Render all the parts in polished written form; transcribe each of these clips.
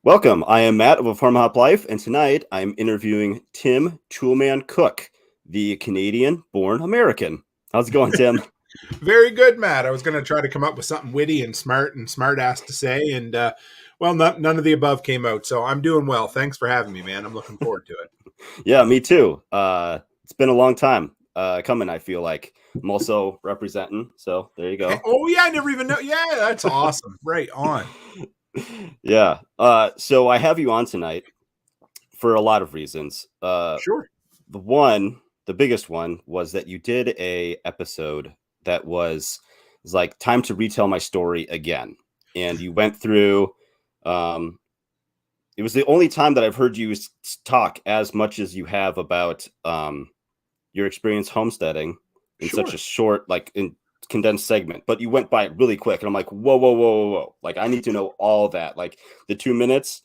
Welcome. I am Matt of FarmHopLife, and tonight I'm interviewing Tim Toolman Cook, the Canadian-born American. How's it going, Tim? Very good, Matt. I was going to try to come up with something witty and smart ass to say, and none of the above came out. So I'm doing well. Thanks for having me, man. I'm looking forward to it. Yeah, me too. It's been a long time coming, I feel like. I'm also representing, so there you go. Oh yeah, I never even know. Yeah, that's awesome. Right on. Yeah. So I have you on tonight for a lot of reasons. Sure. The biggest one was that you did a episode that was like time to retell my story again, and you went through. It was the only time that I've heard you talk as much as you have about your experience homesteading in Sure. such a short, in condensed segment. But you went by it really quick, and I'm like, whoa, whoa, whoa, whoa, whoa! Like, I need to know all that. Like the 2 minutes,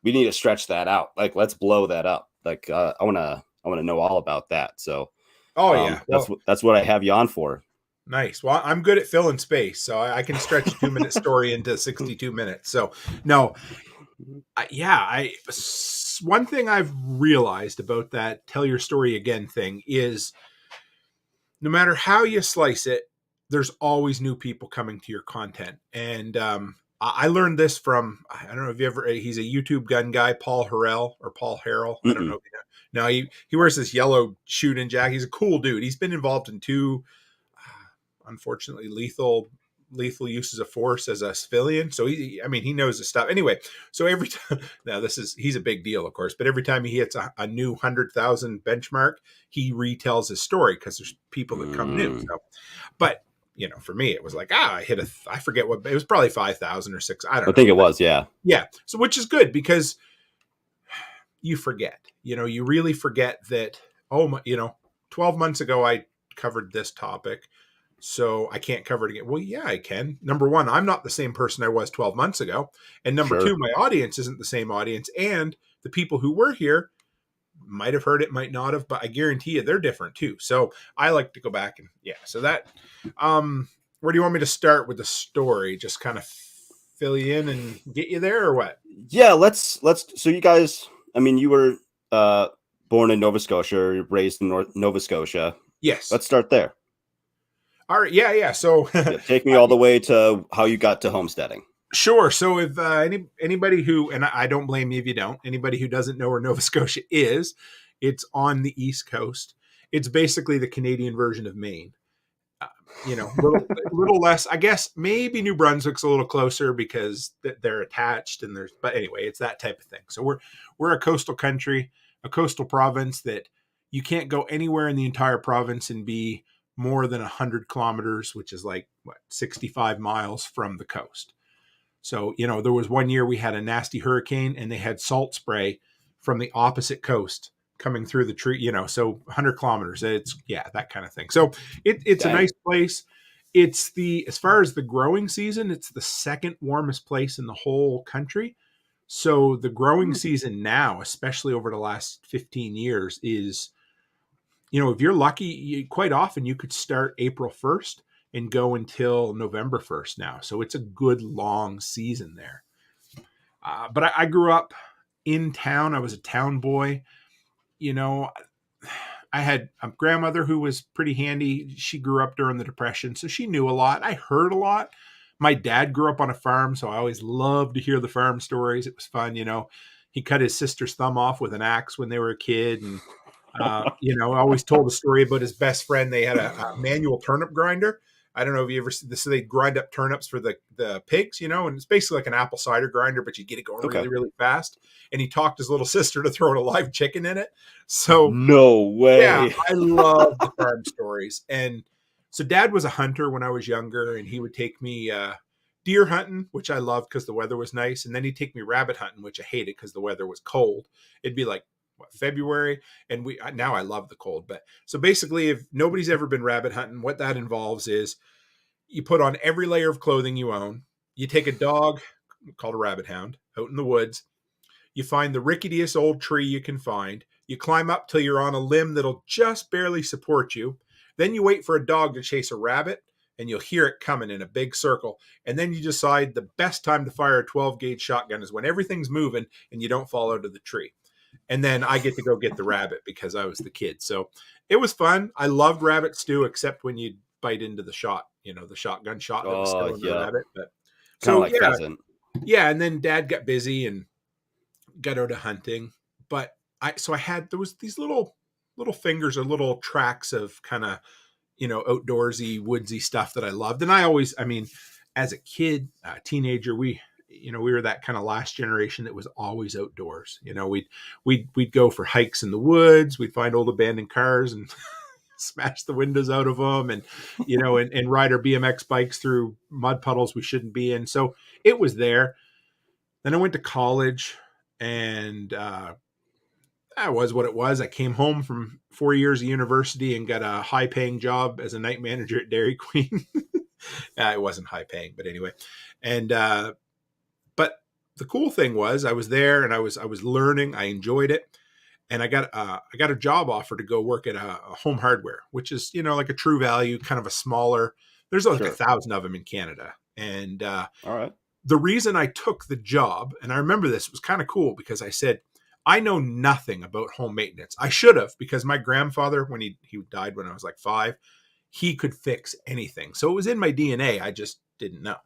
we need to stretch that out. Like, let's blow that up. Like, I wanna know all about that. So, Oh yeah. Well, that's what I have you on for. nice. Well, I'm good at filling space, so I can stretch a 2 minute story into 62 minutes. So no, one thing I've realized about that tell your story again thing is no matter how you slice it, there's always new people coming to your content. And I learned this from, I don't know if you ever, he's a YouTube gun guy, Paul Harrell or Paul Harrell. I don't know if you know. No, he wears this yellow shooting jacket. He's a cool dude. He's been involved in two, unfortunately, lethal uses of force as a civilian. So he knows his stuff. Anyway, so every time now he's a big deal, of course, but every time he hits a new 100,000 benchmark, he retells his story because there's people that come new. So, but for me, it was like, I forget what, it was probably 5,000 or 6. I don't know. I think it was. Yeah. Yeah. So, which is good because you forget, you really forget that, 12 months ago, I covered this topic. So I can't cover it again. Well, yeah, I can. Number one, I'm not the same person I was 12 months ago. And number Sure. two, my audience isn't the same audience. And the people who were here might have heard it, might not have, but I guarantee you they're different too. So I like to go back and so that, where do you want me to start with the story? Just kind of fill you in and get you there or what? Yeah, let's so you guys, you were born in Nova Scotia, raised in Nova Scotia. Yes. Let's start there. All right. Yeah. So take me all the way to how you got to homesteading. Sure. So if anybody who, and I don't blame you if you don't, anybody who doesn't know where Nova Scotia is, it's on the East Coast. It's basically the Canadian version of Maine. Little less, I guess. Maybe New Brunswick's a little closer because they're attached, but anyway, it's that type of thing. So we're a coastal country, a coastal province that you can't go anywhere in the entire province and be more than 100 kilometers, which is like 65 miles from the coast. So, there was one year we had a nasty hurricane and they had salt spray from the opposite coast coming through the tree, so 100 kilometers, that kind of thing. So it's a nice place. It's as far as the growing season, it's the second warmest place in the whole country. So the growing season now, especially over the last 15 years is, if you're lucky, quite often you could start April 1st and go until November 1st now. So it's a good long season there. But I grew up in town. I was a town boy. I had a grandmother who was pretty handy. She grew up during the Depression, so she knew a lot. I heard a lot. My dad grew up on a farm, so I always loved to hear the farm stories. It was fun. He cut his sister's thumb off with an axe when they were a kid. And, I always told a story about his best friend. They had a manual turnip grinder. I don't know if you ever see this. So they grind up turnips for the pigs, and it's basically like an apple cider grinder, but you get it going really, really fast. And he talked his little sister to throw a live chicken in it. So no way. Yeah, I love the farm stories. And so Dad was a hunter when I was younger, and he would take me deer hunting, which I loved because the weather was nice. And then he'd take me rabbit hunting, which I hated because the weather was cold. It'd be like February, and now I love the cold. But so basically, if nobody's ever been rabbit hunting, what that involves is you put on every layer of clothing you own. You take a dog called a rabbit hound out in the woods. You find the ricketiest old tree you can find. You climb up till you're on a limb that'll just barely support you. Then you wait for a dog to chase a rabbit, and you'll hear it coming in a big circle. And then you decide the best time to fire a 12 gauge shotgun is when everything's moving and you don't fall out of the tree. And then I get to go get the rabbit because I was the kid. So it was fun. I loved rabbit stew, except when you bite into the shot, the shotgun shot that was still in the rabbit. But kind of so like pheasant. Yeah. And then Dad got busy and got out of hunting. But there was these little fingers or little tracks of kind of, outdoorsy, woodsy stuff that I loved. And as a kid, teenager, we were that kind of last generation that was always outdoors. We'd go for hikes in the woods. We'd find old abandoned cars and smash the windows out of them, and and ride our BMX bikes through mud puddles we shouldn't be in. So it was there. Then I went to college, and that was what it was. I came home from 4 years of university and got a high-paying job as a night manager at Dairy Queen. It wasn't high-paying, but anyway. And but the cool thing was, I was there and I was learning. I enjoyed it, and I got a job offer to go work at a home hardware, which is like a True Value, kind of a smaller. There's like 1,000 of them in Canada, and all right. The reason I took the job, and I remember this, was kind of cool because I said, I know nothing about home maintenance. I should have, because my grandfather, when he died when I was like 5, he could fix anything. So it was in my DNA. I just didn't know.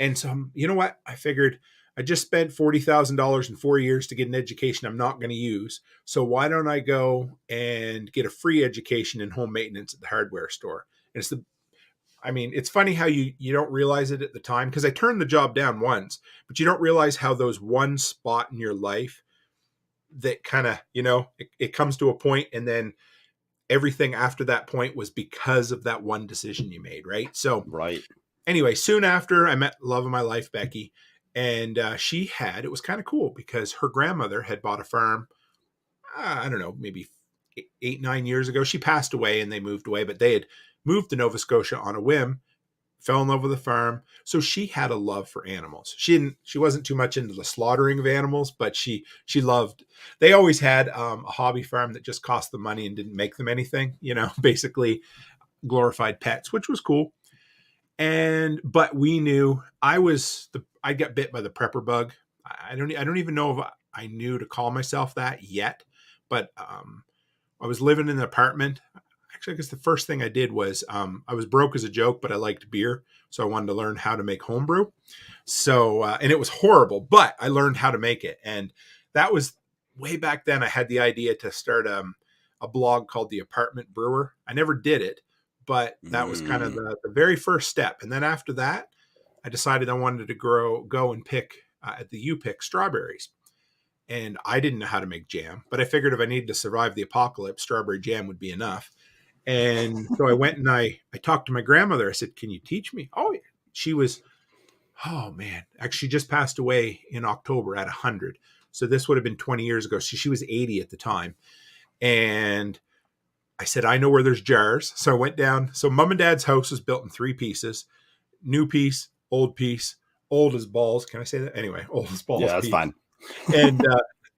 And so, you know what? I figured I just spent $40,000 in 4 years to get an education I'm not going to use. So why don't I go and get a free education in home maintenance at the hardware store? And it's funny how you don't realize it at the time, because I turned the job down once, but you don't realize how those one spot in your life that kind of, it comes to a point, and then everything after that point was because of that one decision you made. Right. So anyway, soon after, I met love of my life, Becky, and it was kind of cool because her grandmother had bought a farm. I don't know, maybe 8-9 years ago. She passed away and they moved away, but they had moved to Nova Scotia on a whim, fell in love with the farm. So she had a love for animals. She wasn't too much into the slaughtering of animals, but she loved, they always had a hobby farm that just cost them money and didn't make them anything, basically glorified pets, which was cool. But we knew I got bit by the prepper bug. I don't even know if I knew to call myself that yet, but I was living in an apartment. Actually, I guess the first thing I did was I was broke as a joke, but I liked beer. So I wanted to learn how to make homebrew. So, and it was horrible, but I learned how to make it. And that was way back then. I had the idea to start a blog called The Apartment Brewer. I never did it, but that was kind of the very first step. And then after that, I decided I wanted to go and pick at the U-Pick strawberries. And I didn't know how to make jam, but I figured if I needed to survive the apocalypse, strawberry jam would be enough. And so I went and I talked to my grandmother. I said, "Can you teach me?" Oh, she was, oh man, actually just passed away in October at 100. So this would have been 20 years ago. So she was 80 at the time. And I said, "I know where there's jars." So I went down. So Mom and Dad's house was built in 3 pieces: new piece, old as balls. Can I say that? Anyway, old as balls. Yeah, that's fine. And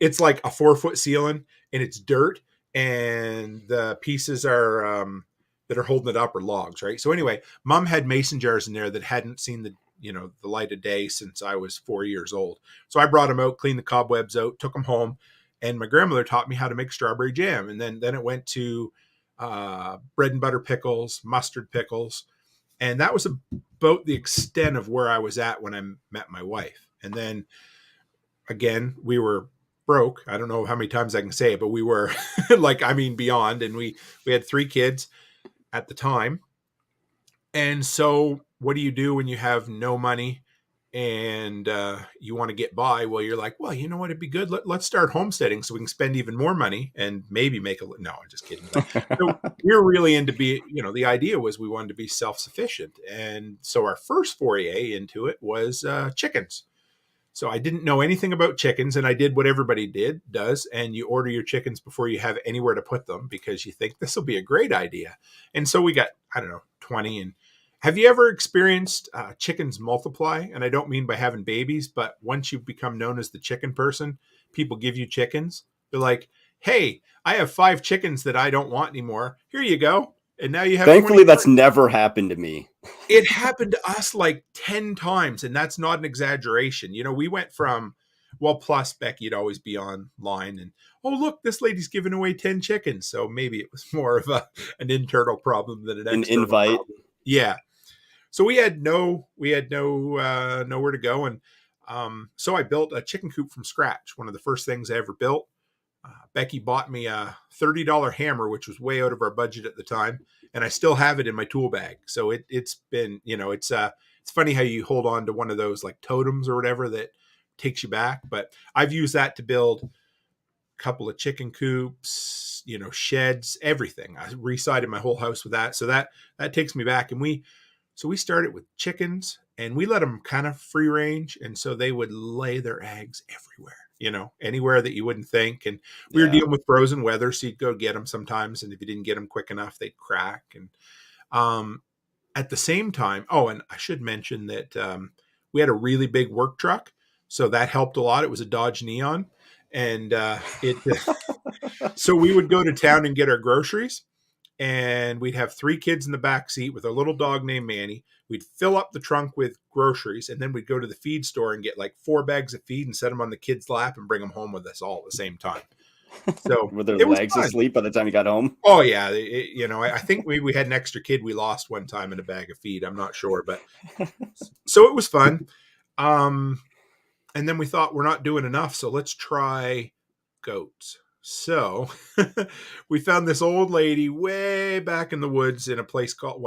it's like a 4-foot ceiling, and it's dirt, and the pieces are that are holding it up are logs, right? So anyway, Mom had mason jars in there that hadn't seen the light of day since I was 4 years old. So I brought them out, cleaned the cobwebs out, took them home, and my grandmother taught me how to make strawberry jam. And then it went to bread and butter pickles, mustard pickles, and that was about the extent of where I was at when I met my wife. And then again, we were broke. I don't know how many times I can say it, but we were beyond. And we had 3 kids at the time. And so what do you do when you have no money and you want to get by? Well, you're like, well, you know what? It'd be good. Let's start homesteading so we can spend even more money and maybe make no, I'm just kidding. So we were really into the idea was we wanted to be self-sufficient. And so our first foray into it was chickens. So I didn't know anything about chickens, and I did what everybody does, and you order your chickens before you have anywhere to put them because you think this will be a great idea. And so we got, 20. And have you ever experienced chickens multiply? And I don't mean by having babies, but once you become known as the chicken person, people give you chickens. They're like, "Hey, I have 5 chickens that I don't want anymore. Here you go." And now you have 20. Thankfully, that's never happened to me. It happened to us like 10 times, and that's not an exaggeration. We went from, well, plus Becky'd always be online and, oh, look, this lady's giving away 10 chickens. So maybe it was more of an internal problem than an An external invite. problem. Yeah. So we had nowhere to go. And so I built a chicken coop from scratch. One of the first things I ever built. Becky bought me a $30 hammer, which was way out of our budget at the time, and I still have it in my tool bag. So it's been, it's funny how you hold on to one of those like totems or whatever that takes you back. But I've used that to build a couple of chicken coops, sheds, everything. I resided my whole house with that. So that takes me back. And we started with chickens, and we let them kind of free range. And so they would lay their eggs everywhere, anywhere that you wouldn't think. And we were dealing with frozen weather. So you'd go get them sometimes. And if you didn't get them quick enough, they'd crack. And at the same time, and I should mention that we had a really big work truck. So that helped a lot. It was a Dodge Neon. And so we would go to town and get our groceries. And we'd have 3 kids in the back seat with a little dog named Manny. We'd fill up the trunk with groceries, and then we'd go to the feed store and get like 4 bags of feed and set them on the kids' lap and bring them home with us all at the same time. So were their legs asleep by the time you got home? Oh yeah, I think we had an extra kid we lost one time in a bag of feed. I'm not sure, but so it was fun. And then we thought we're not doing enough, so let's try goats. So we found this old lady way back in the woods in a place called,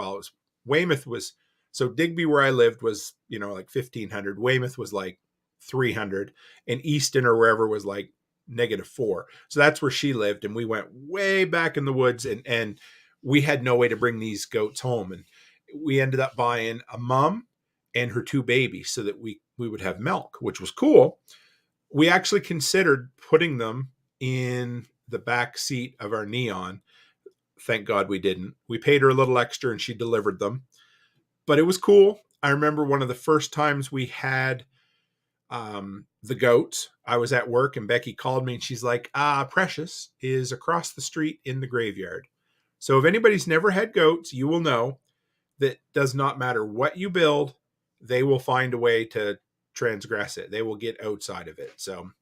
Weymouth was, so Digby where I lived was, like 1,500. Weymouth was like 300, and Easton or wherever was like -4. So that's where she lived. And we went way back in the woods, and we had no way to bring these goats home. And we ended up buying a mom and her 2 babies so that we would have milk, which was cool. We actually considered putting them in the back seat of our Neon. Thank God we didn't. We paid her a little extra and she delivered them, but it was cool. I remember one of the first times we had the goats. I was at work and Becky called me and she's like, Precious is across the street in the graveyard. So if anybody's never had goats, you will know that does not matter what you build, they will find a way to transgress it. They will get outside of it. So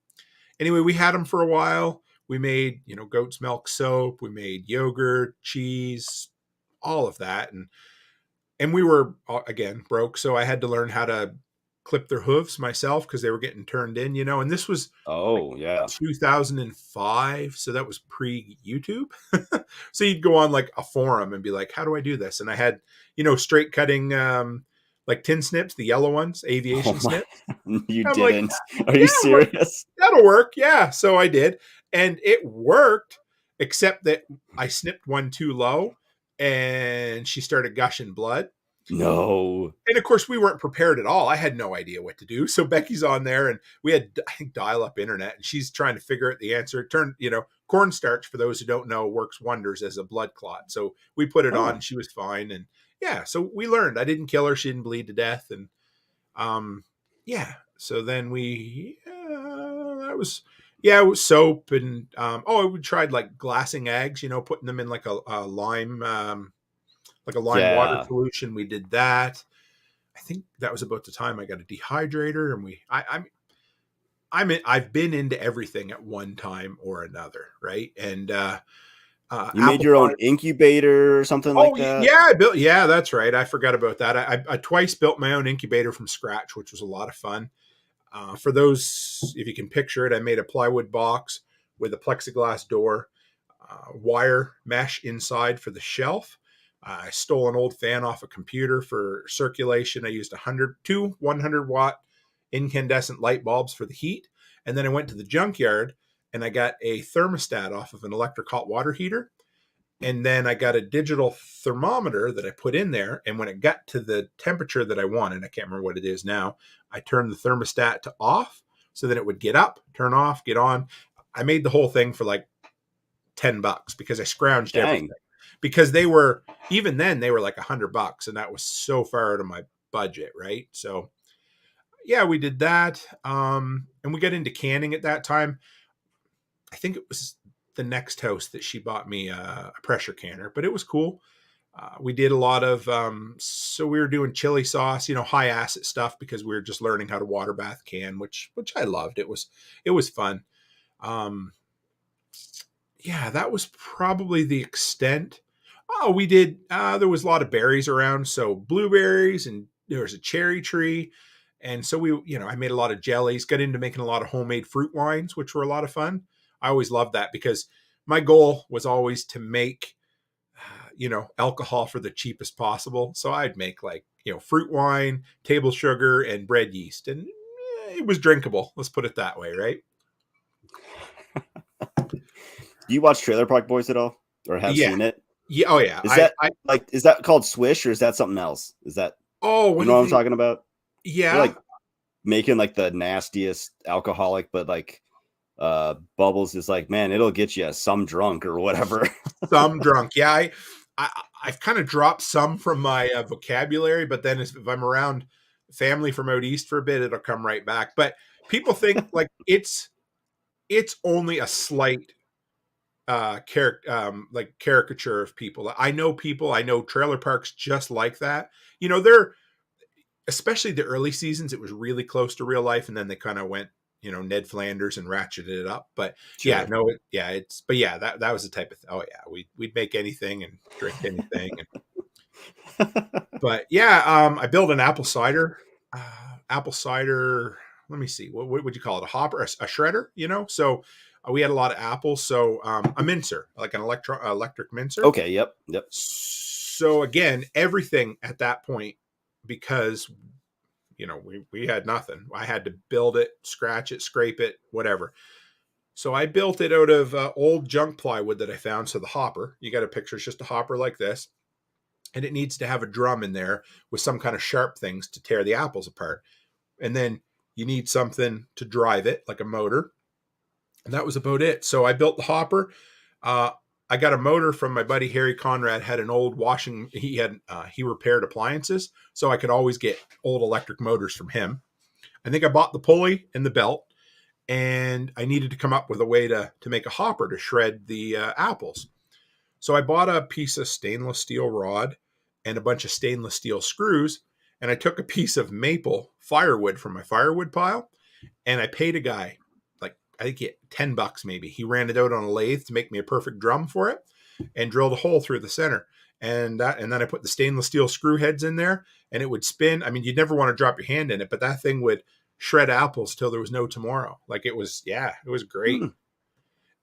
anyway, we had them for a while. We made, goat's milk soap. We made yogurt, cheese, all of that. And we were, again, broke. So I had to learn how to clip their hooves myself because they were getting turned in, and this was 2005. So that was pre-YouTube. So you'd go on like a forum and be like, how do I do this? And I had, straight cutting, like tin snips, the yellow ones, aviation snips. You didn't. Like, are you serious? That'll work. Yeah. So I did. And it worked, except that I snipped one too low and she started gushing blood. No. And of course, we weren't prepared at all. I had no idea what to do. So Becky's on there and we had, I think, dial-up internet, and she's trying to figure out the answer. It turned, cornstarch, for those who don't know, works wonders as a blood clot. So we put it on and she was fine. And yeah, so we learned. I didn't kill her. She didn't bleed to death. And so then it was soap. And we tried like glassing eggs, putting them in like a lime, water solution. We did that. I think that was about the time I got a dehydrator, and I've been into everything at one time or another, right? And you made your own incubator or something like that? Yeah, I built. Yeah, that's right. I forgot about that. I twice built my own incubator from scratch, which was a lot of fun. For those, if you can picture it, I made a plywood box with a plexiglass door, wire mesh inside for the shelf. I stole an old fan off a computer for circulation. I used 2 100-watt incandescent light bulbs for the heat. And then I went to the junkyard and I got a thermostat off of an electric hot water heater. And then I got a digital thermometer that I put in there. And when it got to the temperature that I wanted, I can't remember what it is now, I turned the thermostat to off so that it would get up, turn off, get on. I made the whole thing for like $10 because I scrounged everything. Because they were like $100, and that was so far out of my budget, right? So yeah, we did that. And we got into canning at that time. I think it was the next house that she bought me a pressure canner, but it was cool. We did a lot of, so we were doing chili sauce, high acid stuff because we were just learning how to water bath can, which I loved. It was fun. Um, yeah, that was probably the extent. Oh, we did, there was a lot of berries around. So blueberries, and there was a cherry tree. And so I made a lot of jellies, got into making a lot of homemade fruit wines, which were a lot of fun. I always loved that because my goal was always to make, alcohol for the cheapest possible. So I'd make fruit wine, table sugar, and bread yeast. And it was drinkable. Let's put it that way, right? Do you watch Trailer Park Boys at all, or have Yeah. seen it? Yeah. Oh, yeah. Is that called Swish, or is that something else? Is that, What what I'm talking about? Yeah. They're like making like the nastiest alcoholic, but like Bubbles is like, man, it'll get you some drunk or whatever. Some drunk. Yeah. I've kind of dropped some from my vocabulary, but then if I'm around family from out east for a bit, it'll come right back. But people think like it's only a slight caricature of people. I know trailer parks just like that. They're, especially the early seasons, it was really close to real life, and then they kind of went, Ned Flanders and ratcheted it up. But Sure. that was the type of oh yeah, we'd make anything and drink anything. But yeah, I built an apple cider. Let me see, what would you call it? A hopper, a shredder? So we had a lot of apples. So a mincer, like an electric mincer. Okay. Yep. So again, everything at that point, because we had nothing. I had to build it, scratch it, scrape it, whatever. So I built it out of old junk plywood that I found. So the hopper, you got a picture, it's just a hopper like this. And it needs to have a drum in there with some kind of sharp things to tear the apples apart. And then you need something to drive it, like a motor. And that was about it. So I built the hopper. I got a motor from my buddy Harry Conrad. Had an old washing. He repaired appliances, so I could always get old electric motors from him. I think I bought the pulley and the belt, and I needed to come up with a way to make a hopper to shred the apples. So I bought a piece of stainless steel rod and a bunch of stainless steel screws, and I took a piece of maple firewood from my firewood pile, and I paid a guy, I think he had $10 maybe. He ran it out on a lathe to make me a perfect drum for it, and drilled a hole through the center. And then I put the stainless steel screw heads in there, and it would spin. I mean, you'd never want to drop your hand in it, but that thing would shred apples till there was no tomorrow. It was great.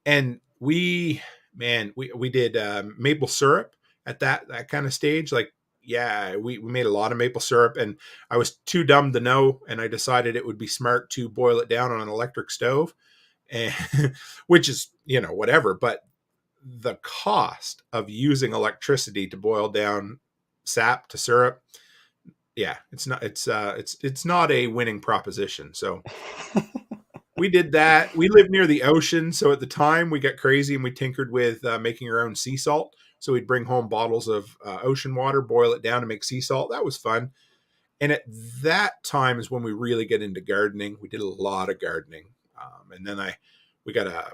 And we did maple syrup at that kind of stage. We made a lot of maple syrup, and I was too dumb to know. And I decided it would be smart to boil it down on an electric stove. And which is, whatever, but the cost of using electricity to boil down sap to syrup, it's not a winning proposition. So we did that. We lived near the ocean, so at the time we got crazy and we tinkered with making our own sea salt. So we'd bring home bottles of ocean water, boil it down to make sea salt. That was fun. And at that time is when we really get into gardening. We did a lot of gardening. And then we got a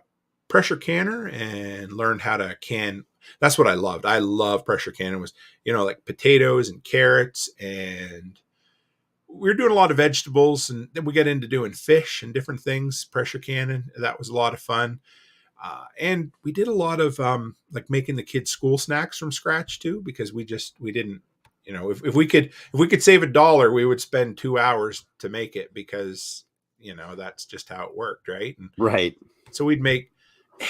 pressure canner and learned how to can. That's what I loved. I love pressure canning. Was, like potatoes and carrots, and we were doing a lot of vegetables, and then we got into doing fish and different things, pressure canning. That was a lot of fun. And we did a lot of making the kids school snacks from scratch too, because we didn't, if we could save $1, we would spend 2 hours to make it, because that's just how it worked, right? And Right. so we'd make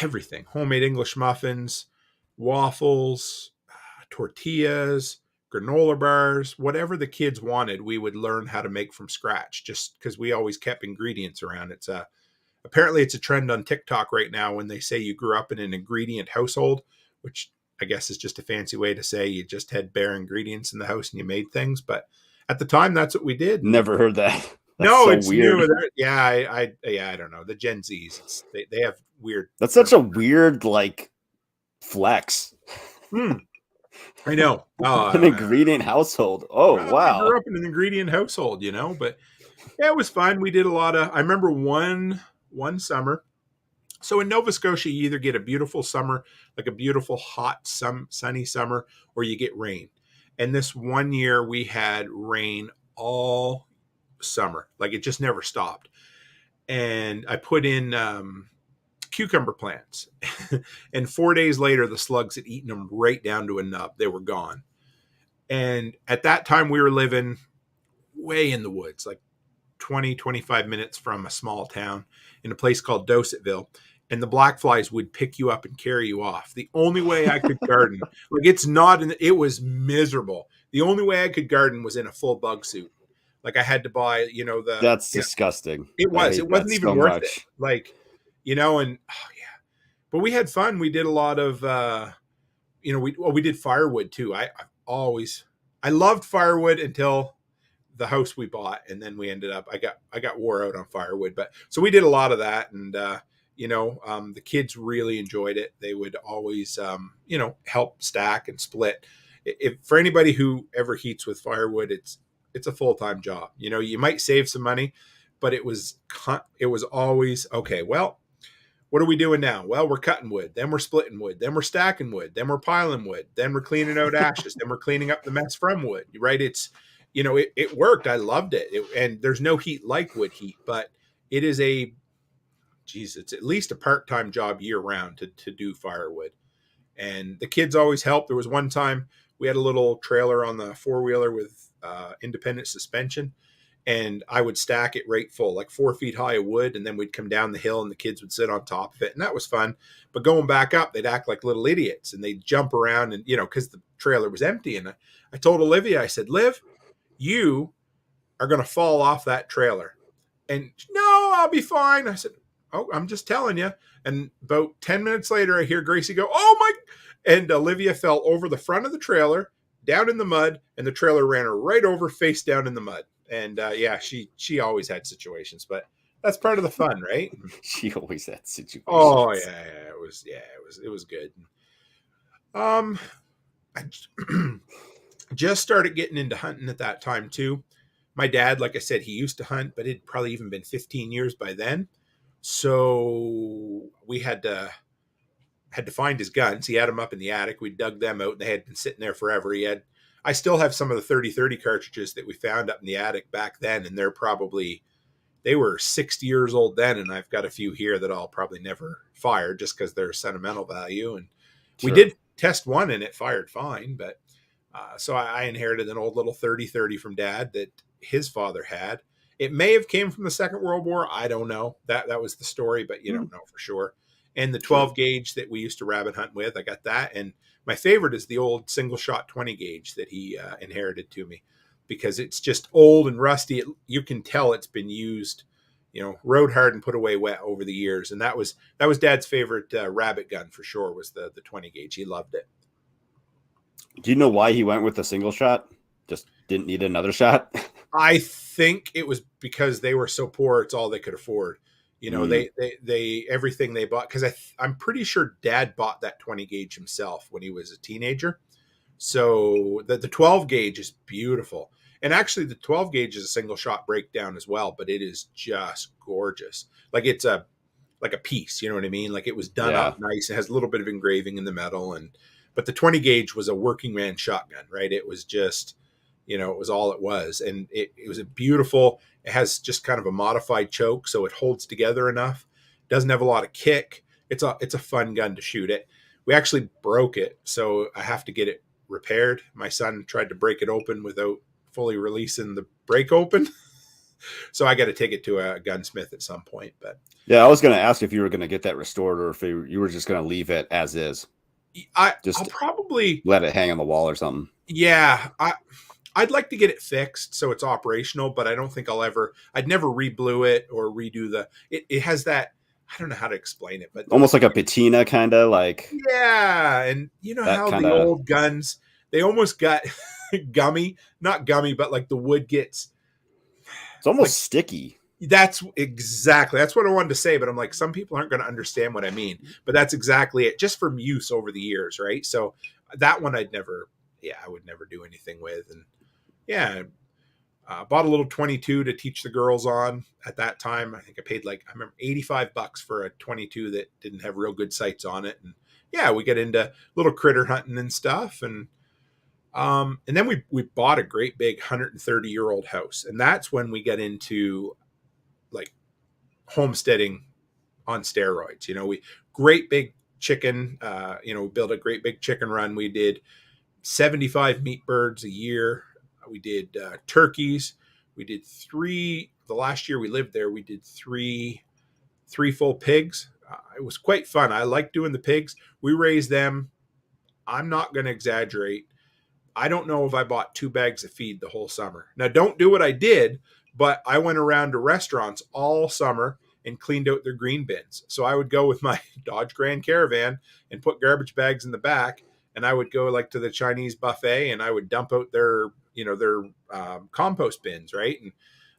everything: homemade English muffins, waffles, tortillas, granola bars, whatever the kids wanted, we would learn how to make from scratch, just because we always kept ingredients around. Apparently it's a trend on TikTok right now when they say you grew up in an ingredient household, which I guess is just a fancy way to say you just had bare ingredients in the house and you made things. But at the time, that's what we did. Never heard that. That's no, so it's weird. new. Yeah, I don't know. The Gen Zs, they have weird. That's such a weird flex. I know. An ingredient household. Oh, wow. I grew up in an ingredient household, but yeah, it was fun. We did a lot of. I remember one summer, So in Nova Scotia, you either get a beautiful summer, like a beautiful hot sunny summer, or you get rain. And this one year we had rain all summer, like it just never stopped. And I put in cucumber plants, and 4 days later, the slugs had eaten them right down to a nub. They were gone. And at that time, we were living way in the woods, like 20-25 minutes from a small town in a place called Dosetville. And the black flies would pick you up and carry you off. The only way I could garden, like it was miserable. The only way I could garden was in a full bug suit. Like I had to buy, That's disgusting. it I was. hate It that wasn't even so worth it. much. Like, and oh yeah, but we had fun. We did a lot of, we did firewood too. I loved firewood until the house we bought, and then we ended up, I got wore out on firewood. But so we did a lot of that, and the kids really enjoyed it. They would always, help stack and split. If for anybody who ever heats with firewood, it's a full-time job. You might save some money, but it was always okay. Well, what are we doing now? Well, we're cutting wood, then we're splitting wood, then we're stacking wood, then we're piling wood, then we're cleaning out ashes, then we're cleaning up the mess from wood. Right? It's it worked. I loved it. And there's no heat like wood heat, but it is it's at least a part-time job year round to do firewood. And the kids always help. There was one time we had a little trailer on the four-wheeler with independent suspension, and I would stack it right full, like 4 feet high of wood, and then we'd come down the hill and the kids would sit on top of it, and that was fun. But going back up, they'd act like little idiots, and they'd jump around, and because the trailer was empty. And I told Olivia, I said, Liv, you are going to fall off that trailer. And no, I'll be fine. I said, oh, I'm just telling you. And about 10 minutes later, I hear Gracie go, oh my, and Olivia fell over the front of the trailer, down in the mud, and the trailer ran her right over, face down in the mud. And she always had situations, but that's part of the fun, right? She always had situations. Oh yeah, it was good. I just started getting into hunting at that time too. My dad, like I said, he used to hunt, but it'd probably even been 15 years by then. So we had to find his guns. He had them up in the attic. We dug them out, and they had been sitting there forever. I still have some of the 30-30 cartridges that we found up in the attic back then, and they were 60 years old then, and I've got a few here that I'll probably never fire just because they're sentimental value. And Sure. We did test one, and it fired fine, but so I inherited an old little 30-30 from Dad that his father had. It may have came from the Second World War. I don't know. That was the story, but you don't know for sure. And the 12 gauge that we used to rabbit hunt with, I got that. And my favorite is the old single shot 20 gauge that he inherited to me, because it's just old and rusty. You can tell it's been used, rode hard and put away wet over the years. And that was Dad's favorite rabbit gun for sure, was the 20 gauge. He loved it. Do you know why he went with the single shot? Just didn't need another shot? I think it was because they were so poor, it's all they could afford. They everything they bought, because I'm pretty sure Dad bought that 20 gauge himself when he was a teenager. So the 12 gauge is beautiful. And actually the 12 gauge is a single shot breakdown as well, but it is just gorgeous. Like it's like a piece, you know what I mean? Like it was done up nice. It has a little bit of engraving in the metal, but the 20 gauge was a working man shotgun, right? It was just, it was all it was. And it was a beautiful, it has just kind of a modified choke, so it holds together enough. Doesn't have a lot of kick. It's a fun gun to shoot it. We actually broke it, so I have to get it repaired. My son tried to break it open without fully releasing the break open. So I got to take it to a gunsmith at some point. But yeah, I was going to ask if you were going to get that restored, or if you were just going to leave it as is. I'll probably let it hang on the wall or something. Yeah, I'd like to get it fixed so it's operational, but I don't think I'd never re-blue it or redo it has that, I don't know how to explain it, but almost like a patina kind of like. Yeah. And how the old guns, they almost got gummy, not gummy, but like the wood gets. It's almost sticky. That's what I wanted to say, but I'm like, some people aren't going to understand what I mean, but that's exactly it, just from use over the years. Right. So that one I would never do anything with. And yeah, Bought a little 22 to teach the girls on at that time. I think I paid I remember $85 for a 22 that didn't have real good sights on it. And yeah, we get into little critter hunting and stuff. And then we bought a great big 130-year-old house. And that's when we get into like homesteading on steroids. We great big chicken, we built a great big chicken run. We did 75 meat birds a year. We did turkeys. We did the last year we lived there, we did three full pigs. It was quite fun. I like doing the pigs. We raised them. I'm not going to exaggerate. I don't know if I bought 2 bags of feed the whole summer. Now, don't do what I did, but I went around to restaurants all summer and cleaned out their green bins. So I would go with my Dodge Grand Caravan and put garbage bags in the back. And I would go to the Chinese buffet and I would dump out their compost bins, right? And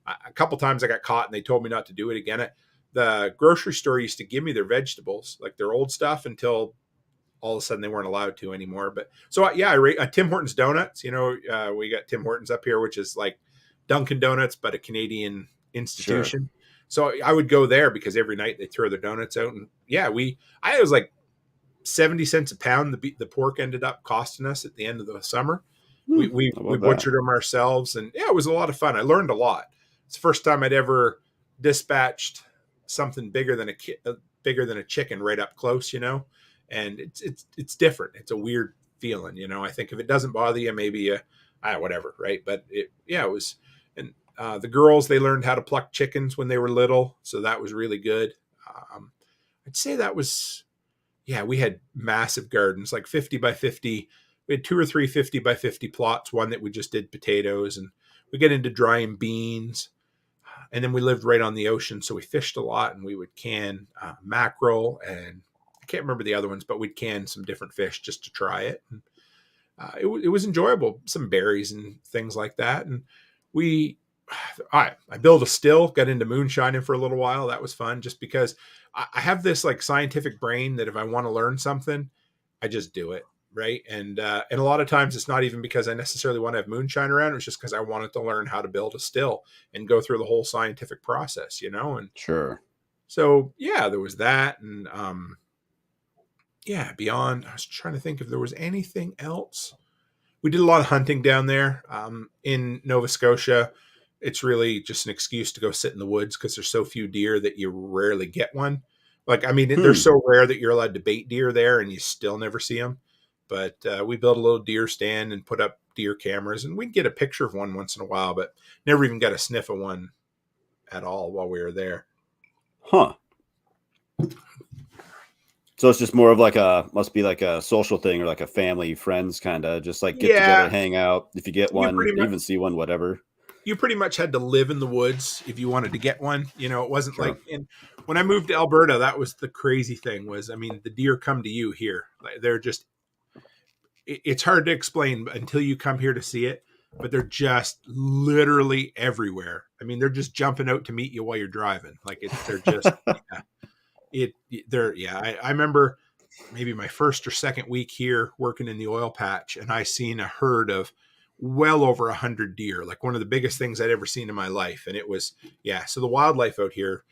a couple times I got caught and they told me not to do it again. The grocery store used to give me their vegetables, like their old stuff, until all of a sudden they weren't allowed to anymore. But so I Tim Hortons Donuts. We got Tim Hortons up here, which is like Dunkin' Donuts, but a Canadian institution. Sure. So I would go there because every night they throw their donuts out. And I was like 70 cents a pound. The pork ended up costing us at the end of the summer. We butchered them ourselves, and it was a lot of fun. I learned a lot. It's the first time I'd ever dispatched something bigger than a chicken right up close, and it's different. It's a weird feeling, I think if it doesn't bother you, maybe whatever, right? But it was. And the girls, they learned how to pluck chickens when they were little, so that was really good. I'd say that was. Yeah, we had massive gardens, like 50 by 50. We had 2 or 3 50 by 50 plots, one that we just did potatoes, and we get into drying beans. And then we lived right on the ocean, so we fished a lot, and we would can mackerel, and I can't remember the other ones, but we'd can some different fish just to try it. And, it was enjoyable, some berries and things like that. And I built a still, got into moonshining for a little while. That was fun just because I have this like scientific brain that if I want to learn something, I just do it. Right. And a lot of times it's not even because I necessarily want to have moonshine around. It's just because I wanted to learn how to build a still and go through the whole scientific process, and sure. So there was that. And beyond, I was trying to think if there was anything else. We did a lot of hunting down there in Nova Scotia. It's really just an excuse to go sit in the woods because there's so few deer that you rarely get one. They're so rare that you're allowed to bait deer there and you still never see them. But we built a little deer stand and put up deer cameras, and we'd get a picture of one once in a while, but never even got a sniff of one at all while we were there. Huh. So it's just more of must be like a social thing or like a family, friends kind of just like get together, hang out. If you get one, even see one, whatever. You pretty much had to live in the woods if you wanted to get one. It wasn't sure. When I moved to Alberta, that was the crazy thing the deer come to you here. They're just, it's hard to explain until you come here to see it, but they're just literally everywhere. They're just jumping out to meet you while you're driving. They're just, I remember maybe my first or second week here working in the oil patch, and I seen a herd of well over 100 deer, like one of the biggest things I'd ever seen in my life. And it was, so the wildlife out here,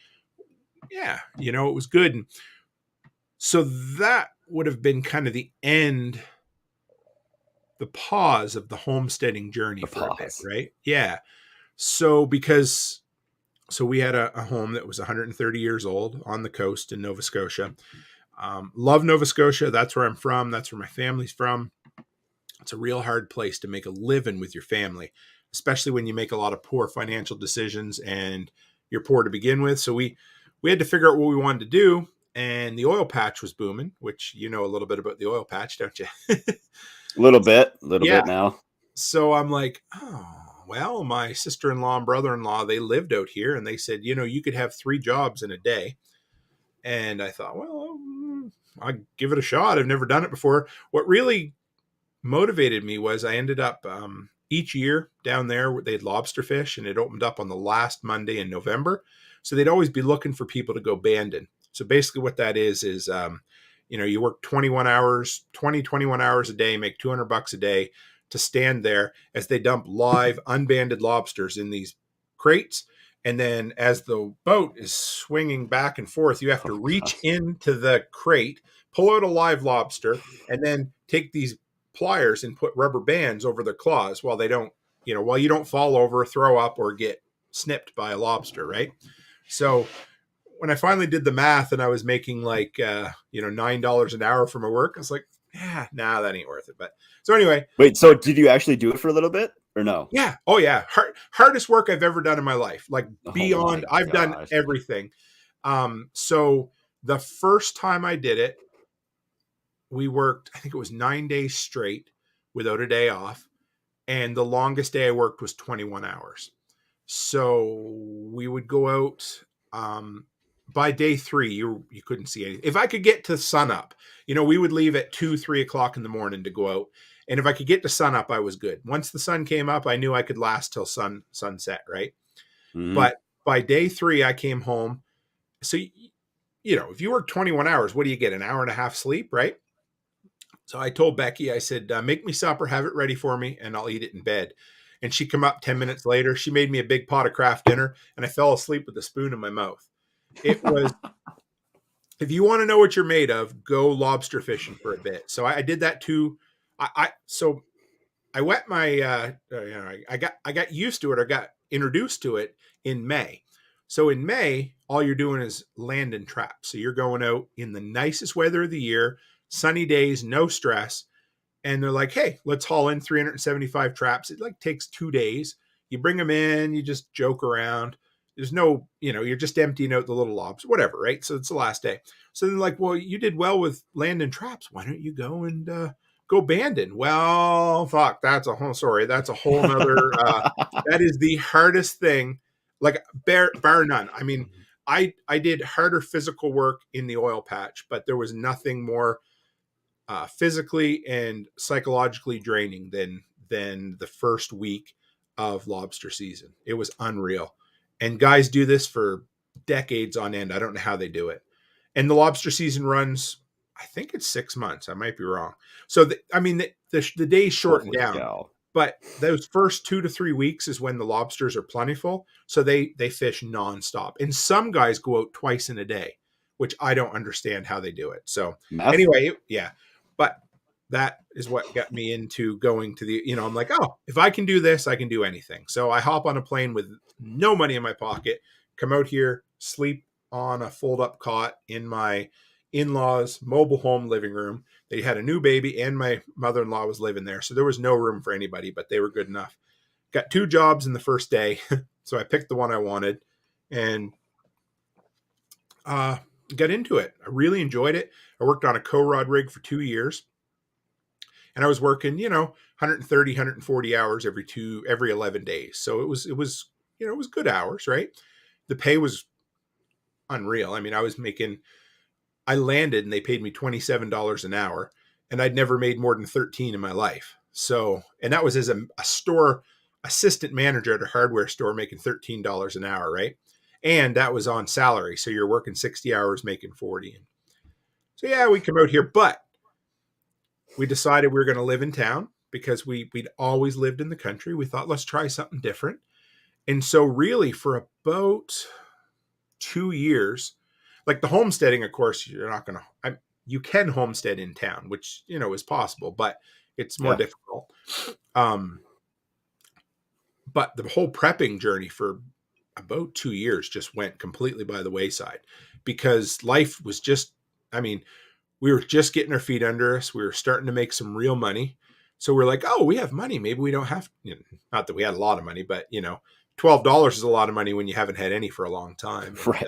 it was good. And so that would have been kind of the pause of the homesteading journey for a bit, right? Yeah. So we had a home that was 130 years old on the coast in Nova Scotia. Love Nova Scotia. That's where I'm from. That's where my family's from. It's a real hard place to make a living with your family, especially when you make a lot of poor financial decisions and you're poor to begin with. So we had to figure out what we wanted to do. And the oil patch was booming, which a little bit about the oil patch, don't you? A little bit now. So I'm like, well, my sister-in-law and brother-in-law, they lived out here, and they said, you could have 3 jobs in a day. And I thought, well, I'll give it a shot. I've never done it before. What really motivated me was I ended up each year down there, they'd lobster fish, and it opened up on the last Monday in November. So they'd always be looking for people to go banding. So basically what that is you work 21 hours a day, make $200 a day, to stand there as they dump live unbanded lobsters in these crates. And then as the boat is swinging back and forth, you have to Oh god. reach into the crate, pull out a live lobster, and then take these pliers and put rubber bands over their claws while they don't, while you don't fall over, throw up, or get snipped by a lobster, right? So when I finally did the math and I was making like, $9 an hour for my work, I was like, yeah, nah, that ain't worth it. But so anyway. Wait, so did you actually do it for a little bit or no? Yeah. Oh yeah. Hardest work I've ever done in my life. Like Oh beyond, my I've done gosh. everything. So the first time I did it, we worked, I think it was 9 days straight without a day off. And the longest day I worked was 21 hours. So we would go out, by day 3, you couldn't see anything. If I could get to sun up, we would leave at 2-3 o'clock in the morning to go out. And if I could get to sun up, I was good. Once the sun came up, I knew I could last till sunset, right? Mm-hmm. But by day 3, I came home. So, if you work 21 hours, what do you get? An hour and a half sleep, right? So I told Becky, I said, make me supper, have it ready for me, and I'll eat it in bed. And she come up 10 minutes later. She made me a big pot of Kraft dinner, and I fell asleep with a spoon in my mouth. It was, if you want to know what you're made of, go lobster fishing for a bit. So I did that too. So I wet my, I got used to it. I got introduced to it in May. So in May, all you're doing is land and trap. So you're going out in the nicest weather of the year, sunny days, no stress. And they're like, hey, let's haul in 375 traps. It like takes 2 days. You bring them in, you just joke around. There's no, you're just emptying out the little lobs, whatever, right? So it's the last day. So they're like, well, you did well with land and traps. Why don't you go and go banding? Well, fuck, that's a whole nother, that is the hardest thing, like bar none. I mean, I did harder physical work in the oil patch, but there was nothing more physically and psychologically draining than the first week of lobster season. It was unreal. And guys do this for decades on end. I don't know how they do it. And the lobster season runs, I think it's 6 months. I might be wrong. So, the days shorten Holy down. cow. But those first 2 to 3 weeks is when the lobsters are plentiful. So they fish nonstop. And some guys go out twice in a day, which I don't understand how they do it. So Meth? anyway, yeah. But that is what got me into going to the, I'm like, oh, if I can do this, I can do anything. So I hop on a plane with no money in my pocket, come out here, sleep on a fold up cot in my in-laws' mobile home living room. They had a new baby and my mother-in-law was living there. So there was no room for anybody, but they were good enough. Got 2 jobs in the first day. So I picked the one I wanted and got into it. I really enjoyed it. I worked on a co-rod rig for 2 years. And I was working, 130, 140 hours every 11 days. So it was good hours, right? The pay was unreal. I mean, I landed and they paid me $27 an hour and I'd never made more than 13 in my life. So, and that was as a store assistant manager at a hardware store making $13 an hour, right? And that was on salary. So you're working 60 hours making 40. So yeah, we come out here, but we decided we were going to live in town because we'd always lived in the country. We thought, let's try something different. And so really for about 2 years, like the homesteading, of course, you're not going to, you can homestead in town, which, is possible, but it's more difficult. But the whole prepping journey for about 2 years just went completely by the wayside because life was just, we were just getting our feet under us. We were starting to make some real money. So we're like, oh, we have money. Maybe we don't have, not that we had a lot of money, but $12 is a lot of money when you haven't had any for a long time. And, Right.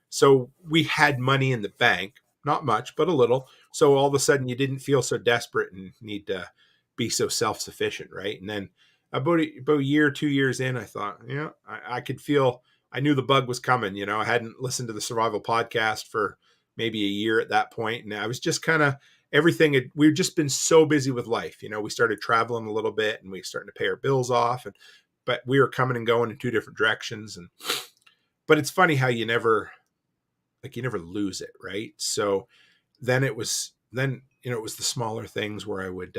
so we had money in the bank, not much, but a little. So all of a sudden you didn't feel so desperate and need to be so self-sufficient. Right. And then about a year, 2 years in, I thought, I could feel, I knew the bug was coming. I hadn't listened to the survival podcast for maybe a year at that point. And I was just kind of we've just been so busy with life. We started traveling a little bit and we started to pay our bills off but we were coming and going in 2 different directions. But it's funny how you never lose it. Right. So then it was the smaller things where I would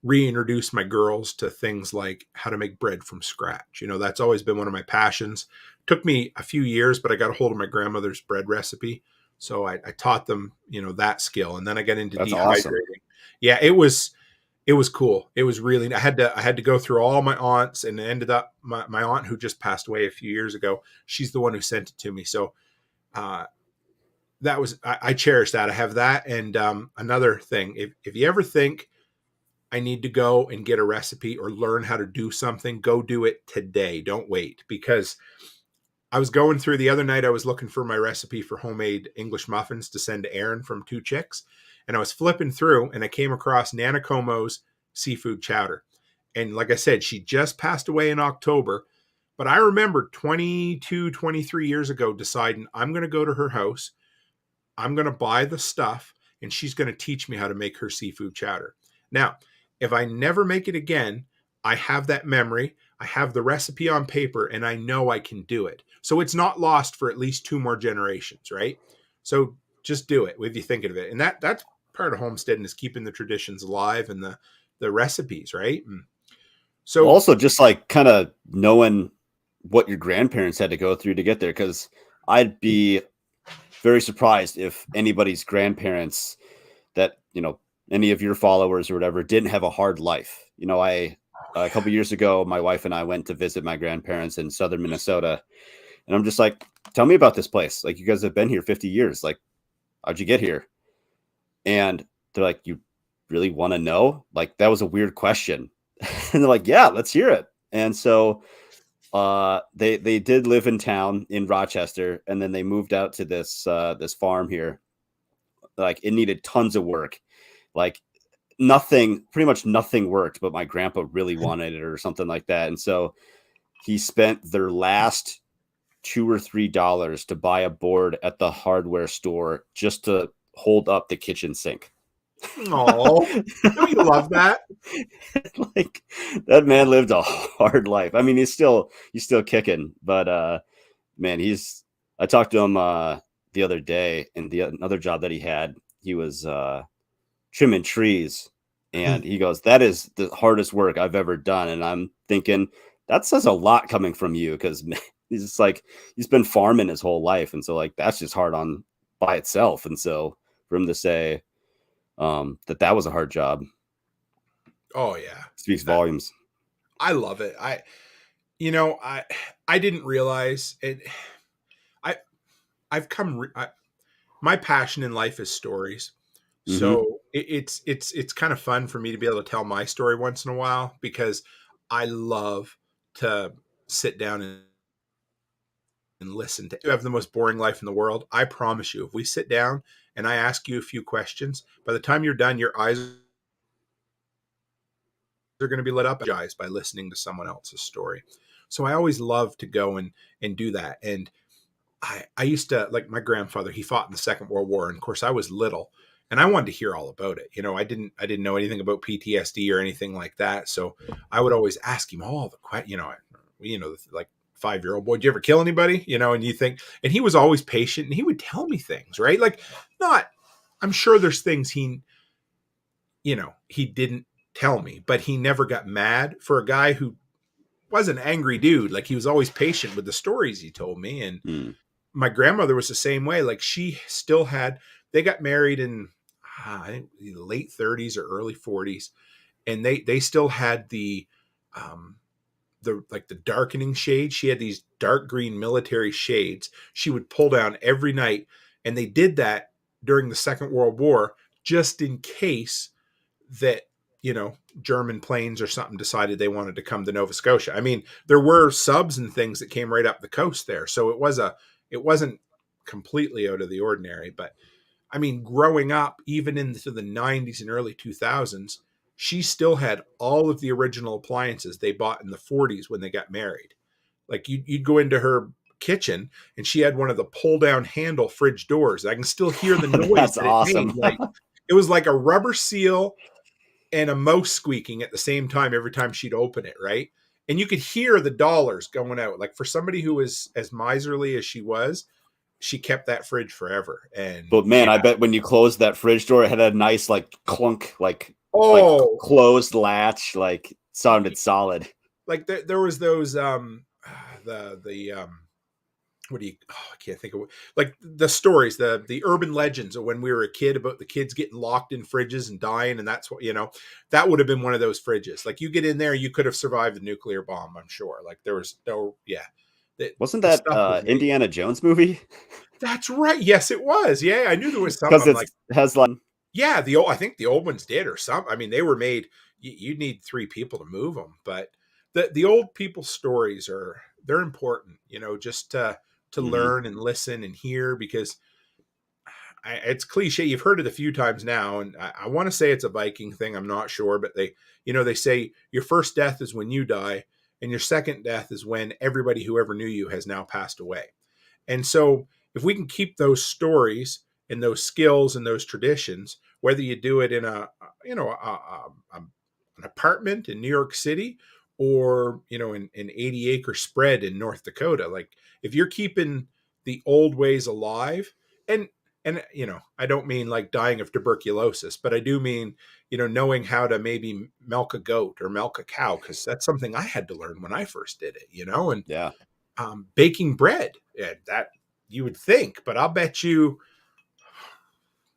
reintroduce my girls to things like how to make bread from scratch. That's always been one of my passions. Took me a few years, but I got a hold of my grandmother's bread recipe. So I taught them, that skill. And then I got into That's awesome. dehydrating. Yeah, it was cool. It was really, I had to go through all my aunts, and it ended up my aunt who just passed away a few years ago. She's the one who sent it to me. So, I cherish that. I have that. And, another thing, if you ever think I need to go and get a recipe or learn how to do something, go do it today. Don't wait, because I was going through the other night. I was looking for my recipe for homemade English muffins to send to Erin from Two Chicks. And I was flipping through and I came across Nana Como's seafood chowder. And like I said, she just passed away in October. But I remember 22, 23 years ago deciding I'm going to go to her house. I'm going to buy the stuff and she's going to teach me how to make her seafood chowder. Now, if I never make it again, I have that memory. I have the recipe on paper and I know I can do it. So it's not lost for at least 2 more generations, right? So just do it if you think of it. And that's part of homesteading, is keeping the traditions alive and the recipes, right? And so Also, just like kind of knowing what your grandparents had to go through to get there, because I'd be very surprised if anybody's grandparents that, any of your followers or whatever didn't have a hard life. A couple of years ago, my wife and I went to visit my grandparents in southern Minnesota, and I'm just like, tell me about this place. Like, you guys have been here 50 years. Like, how'd you get here? And they're like, you really want to know? Like, that was a weird question. And they're like, yeah, let's hear it. And so they did live in town in Rochester, and then they moved out to this farm here. Like, it needed tons of work. Like, pretty much nothing worked, but my grandpa really wanted it or something like that. And so he spent their last $2 or $3 to buy a board at the hardware store just to hold up the kitchen sink. oh, don't you love that? Like, that man lived a hard life. I mean, he's still kicking, but man, I talked to him the other day, and another job that he had, he was trimming trees, and he goes, that is the hardest work I've ever done. And I'm thinking, that says a lot coming from you, because he's just like, he's been farming his whole life, and so like that's just hard on by itself. And so for him to say that was a hard job, Oh yeah, speaks volumes. I love it. I didn't realize it. I've come. My passion in life is stories. So it's kind of fun for me to be able to tell my story once in a while, because I love to sit down and listen to. You have the most boring life in the world. I promise you, if we sit down and I ask you a few questions, by the time you're done, your eyes are going to be lit up by listening to someone else's story. So I always love to go and do that. And I used to, like, my grandfather, he fought in the Second World War. And of course I was little and I wanted to hear all about it. I didn't know anything about PTSD or anything like that. So I would always ask him all the questions, like 5-year-old boy, did you ever kill anybody? And you think, and he was always patient and he would tell me things, right? Like, I'm sure there's things he didn't tell me, but he never got mad. For a guy who was an angry dude, like, he was always patient with the stories he told me. And my grandmother was the same way. Like, she still they got married in I think the late 30s or early 40s, and they still had the darkening shade. She had these dark green military shades she would pull down every night, and they did that during the Second World War just in case that German planes or something decided they wanted to come to Nova Scotia. I mean, there were subs and things that came right up the coast there, so it wasn't completely out of the ordinary. But I mean, growing up, even into the 90s and early 2000s, she still had all of the original appliances they bought in the 40s when they got married. Like, you'd go into her kitchen and she had one of the pull down handle fridge doors. I can still hear the noise That's that awesome. it made. Like, it was like a rubber seal and a mouse squeaking at the same time every time she'd open it, right? And you could hear the dollars going out. Like, for somebody who was as miserly as she kept that fridge forever. And But man, I bet when you closed that fridge door, it had a nice like clunk, like like Oh, closed latch, like sounded solid. like there was those the what do you I can't think of like the stories, the urban legends of when we were a kid about the kids getting locked in fridges and dying, and that's what that would have been one of those fridges. Like you get in there, you could have survived the nuclear bomb, I'm sure. Like there was no, yeah, Wasn't the that stuff was made. Indiana Jones movie? That's right. Yes, it was. Yeah, I knew there was some. Because I'm it like, has like yeah, the old. I think the old ones did, or some. I mean, they were made. You'd need three people to move them, but the old people stories they're important. Just to mhm. learn and listen and hear because it's cliche. You've heard it a few times now, and I want to say it's a Viking thing. I'm not sure, but they say your first death is when you die, and your second death is when everybody who ever knew you has now passed away. And so, if we can keep those stories and those skills and those traditions, whether you do it in an apartment in New York City or an 80-acre spread in North Dakota, like if you're keeping the old ways alive, and I don't mean like dying of tuberculosis, but I do mean knowing how to maybe milk a goat or milk a cow, because that's something I had to learn when I first did it. And Yeah. baking bread. Yeah, that you would think, but I'll bet you,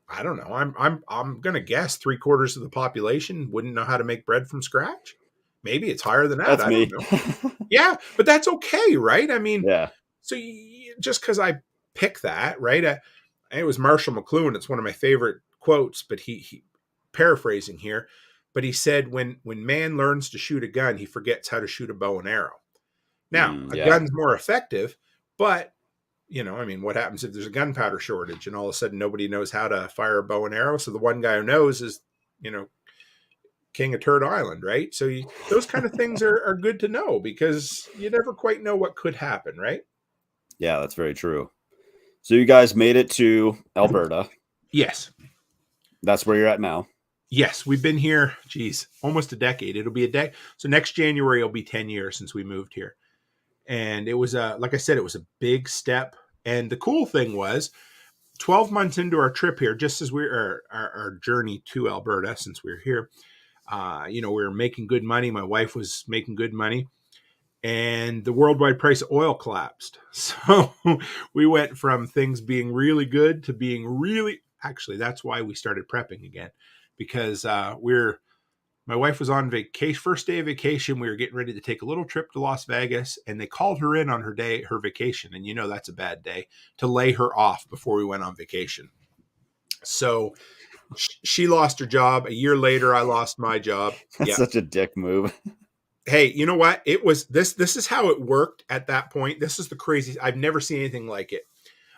I don't know. I'm gonna guess 3/4 of the population wouldn't know how to make bread from scratch. Maybe it's higher than that. That's I don't me. know. Yeah, but that's okay, right? I mean, Yeah. so just because I pick that, right? It was Marshall McLuhan. It's one of my favorite quotes, but he paraphrasing here, but he said, when man learns to shoot a gun, he forgets how to shoot a bow and arrow. Now, a Yeah. gun's more effective, but I mean, what happens if there's a gunpowder shortage and all of a sudden nobody knows how to fire a bow and arrow? So the one guy who knows is, king of Turd Island, right? So those kind of things are good to know because you never quite know what could happen, right? Yeah, that's very true. So you guys made it to Alberta. Yes. That's where you're at now. Yes, we've been here, geez, almost a decade. It'll be a decade. So next January, it'll be 10 years since we moved here. And it was, like I said, it was a big step. And the cool thing was 12 months into our trip here, just as our journey to Alberta, since we were here, we were making good money. My wife was making good money. And the worldwide price of oil collapsed. So we went from things being really good to being actually, that's why we started prepping again, because my wife was on vacation, first day of vacation. We were getting ready to take a little trip to Las Vegas, and they called her in on her vacation. And that's a bad day to lay her off before we went on vacation. So she lost her job. A year later, I lost my job. That's Yeah. such a dick move. Hey, you know what? It was this is how it worked at that point. This is the craziest. I've never seen anything like it.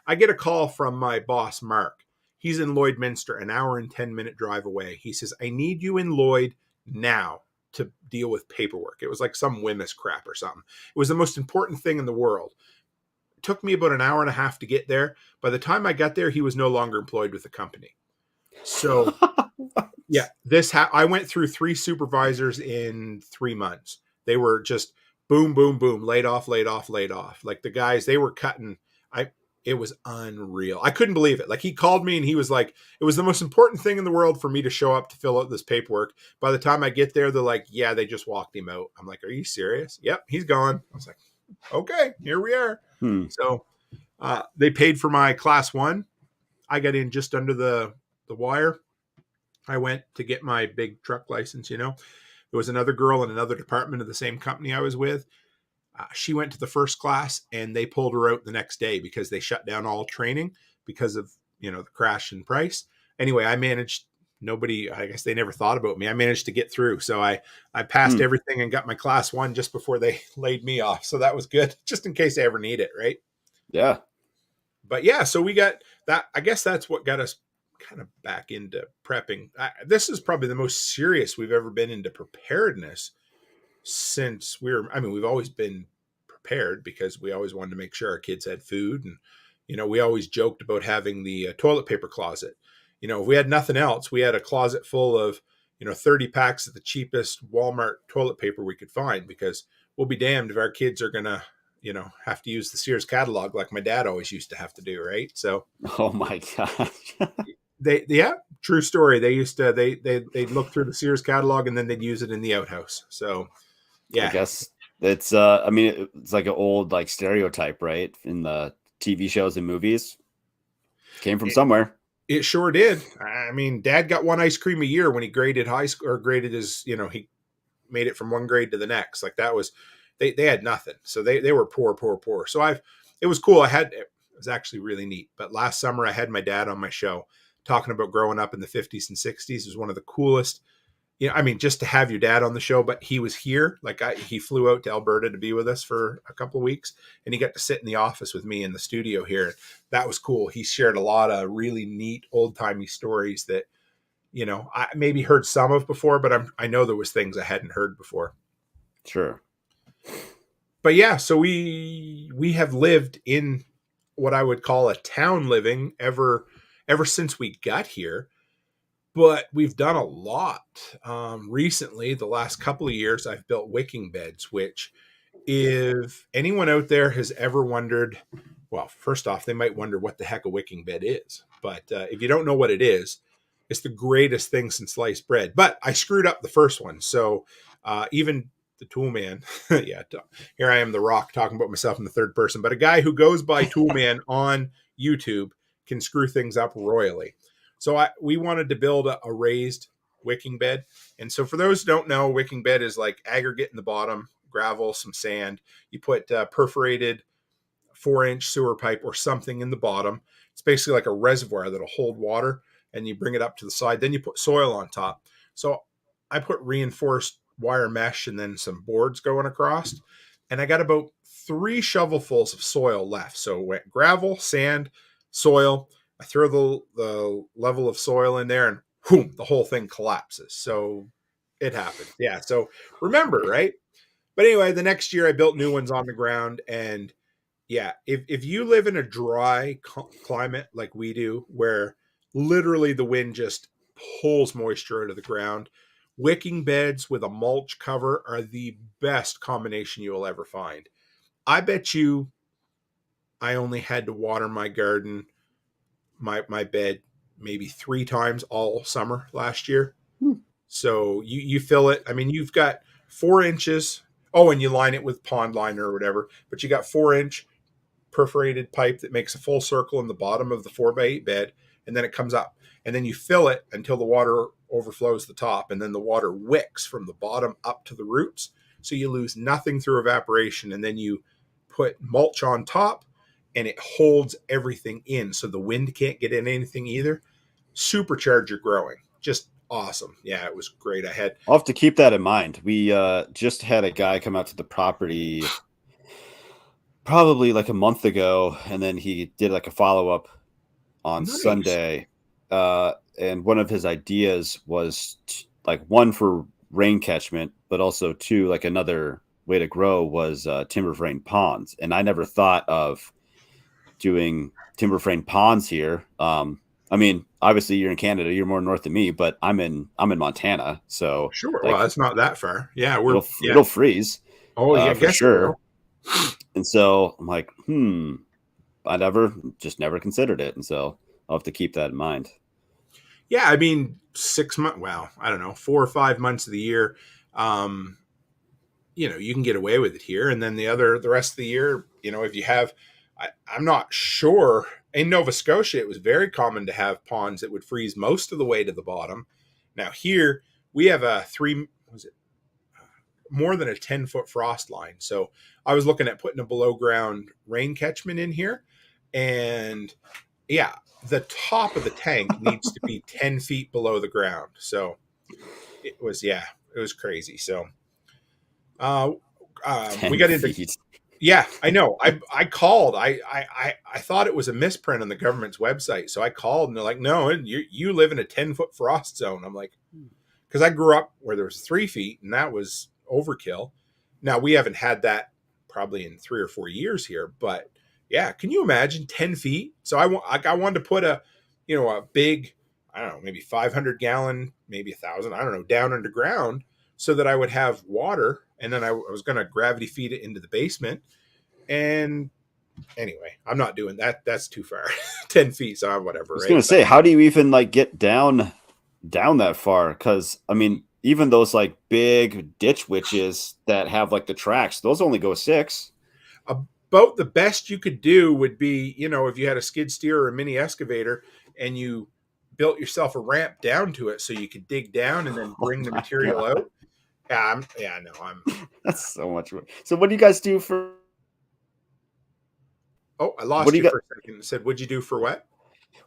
I get a call from my boss, Mark. He's in Lloydminster, an hour and 10-minute drive away. He says, I need you in Lloyd now to deal with paperwork. It was like some Wemyss crap or something. It was the most important thing in the world. It took me about an hour and a half to get there. By the time I got there, he was no longer employed with the company. So yeah, I went through 3 supervisors in 3 months. They were just boom, boom, boom, laid off, laid off, laid off. Like the guys, they were cutting. It was unreal. I couldn't believe it. Like he called me and he was like, it was the most important thing in the world for me to show up to fill out this paperwork. By the time I get there, they're like, yeah, they just walked him out. I'm like, are you serious? Yep, he's gone. I was like, okay, here we are. So they paid for my class 1. I got in just under the wire. I went to get my big truck license. There was another girl in another department of the same company I was with. She went to the first class and they pulled her out the next day because they shut down all training because of, the crash in price. Anyway, I guess they never thought about me. I managed to get through. So I passed everything and got my class 1 just before they laid me off. So that was good, just in case I ever need it. Right. Yeah. But yeah, so we got that. I guess that's what got us kind of back into prepping. This is probably the most serious we've ever been into preparedness since we've always been prepared because we always wanted to make sure our kids had food. And, we always joked about having the toilet paper closet. If we had nothing else, we had a closet full of, 30 packs of the cheapest Walmart toilet paper we could find, because we'll be damned if our kids are going to, have to use the Sears catalog like my dad always used to have to do. Right. So, Oh my gosh. yeah, True story. They used to they'd look through the Sears catalog and then they'd use it in the outhouse. So I yeah, guess it's I mean it's like an old like stereotype, right? In the TV shows and movies. Came from it, somewhere. it sure did. I mean, Dad got one ice cream a year when he graded high school or graded his, he made it from one grade to the next. Like that was they had nothing. So they were poor. So it was cool. It was actually really neat. But last summer I had my dad on my show talking about growing up in the 50s and 60s. It was one of the coolest. I mean, just to have your dad on the show, but he was here. Like he flew out to Alberta to be with us for a couple of weeks, and he got to sit in the office with me in the studio here. That was cool. He shared a lot of really neat old timey stories that, I maybe heard some of before, but I know there was things I hadn't heard before. Sure. But yeah, so we have lived in what I would call a town living ever since we got here. But we've done a lot recently. The last couple of years, I've built wicking beds, which, if anyone out there has ever wondered, well, first off, they might wonder what the heck a wicking bed is. But if you don't know what it is, it's the greatest thing since sliced bread. But I screwed up the first one. So even the Toolman, yeah, here I am, The Rock, talking about myself in the third person. But a guy who goes by Toolman on YouTube can screw things up royally. So we wanted to build a raised wicking bed. And so for those who don't know, wicking bed is like aggregate in the bottom, gravel, some sand. You put perforated 4-inch sewer pipe or something in the bottom. It's basically like a reservoir that'll hold water, and you bring it up to the side. Then you put soil on top. So I put reinforced wire mesh and then some boards going across. And I got about 3 shovelfuls of soil left. So wet gravel, sand, soil. I throw the level of soil in there and boom, the whole thing collapses. So it happened. Yeah. So remember, right? But anyway, the next year I built new ones on the ground. And yeah, if you live in a dry climate like we do, where literally the wind just pulls moisture out of the ground, wicking beds with a mulch cover are the best combination you will ever find. I bet you I only had to water my garden, my bed, maybe 3 times all summer last year. So you fill it. I mean, you've got 4 inches. Oh, and you line it with pond liner or whatever, but you got 4-inch perforated pipe that makes a full circle in the bottom of the 4x8 bed, and then it comes up, and then you fill it until the water overflows the top, and then the water wicks from the bottom up to the roots, so you lose nothing through evaporation. And then you put mulch on top, and it holds everything in, so the wind can't get in anything either. Supercharge your growing. Just awesome. Yeah, it was great. I'll have to keep that in mind. We just had a guy come out to the property probably like a month ago, and then he did like a follow-up on Nice. Sunday. And one of his ideas was like one for rain catchment, but also two, like another way to grow was timber frame ponds. And I never thought of doing timber frame ponds here. I mean, obviously you're in Canada, you're more north than me, but I'm in Montana, so Sure. like Well, that's not that far. Yeah, it'll freeze Oh yeah, for guess sure. And so I'm like, I never considered it, and so I'll have to keep that in mind. Yeah, I mean, 6 months. Well, I don't know, 4 or 5 months of the year. Um, you can get away with it here, and then the rest of the year, if you have, I'm not sure. In Nova Scotia, it was very common to have ponds that would freeze most of the way to the bottom. Now here we have more than a 10-foot frost line. So I was looking at putting a below ground rain catchment in here, and yeah, the top of the tank needs to be 10 feet below the ground. So it was crazy. So we 10 got into, feet. yeah, I know. I called. I thought it was a misprint on the government's website. So I called, and they're like, no, you live in a 10-foot frost zone. I'm like, because I grew up where there was 3 feet, and that was overkill. Now we haven't had that probably in 3 or 4 years here, but yeah, can you imagine 10 feet? So I wanted to put a big, I don't know, maybe 500 gallon, maybe 1,000, I don't know, down underground, so that I would have water. And then I was going to gravity feed it into the basement. And Anyway, I'm not doing that. That's too far. 10 feet, so whatever, I was right? gonna say, how do you even like get down that far? Because I mean, even those like big ditch witches that have like the tracks, those only go 6. About the best you could do would be, if you had a skid steer or a mini excavator and you built yourself a ramp down to it so you could dig down and then Oh bring the my material god, out. Yeah, no, I'm. that's so much work. So what do you guys do for? Oh, I What lost do you you got? for a second. Said, what'd you do for what?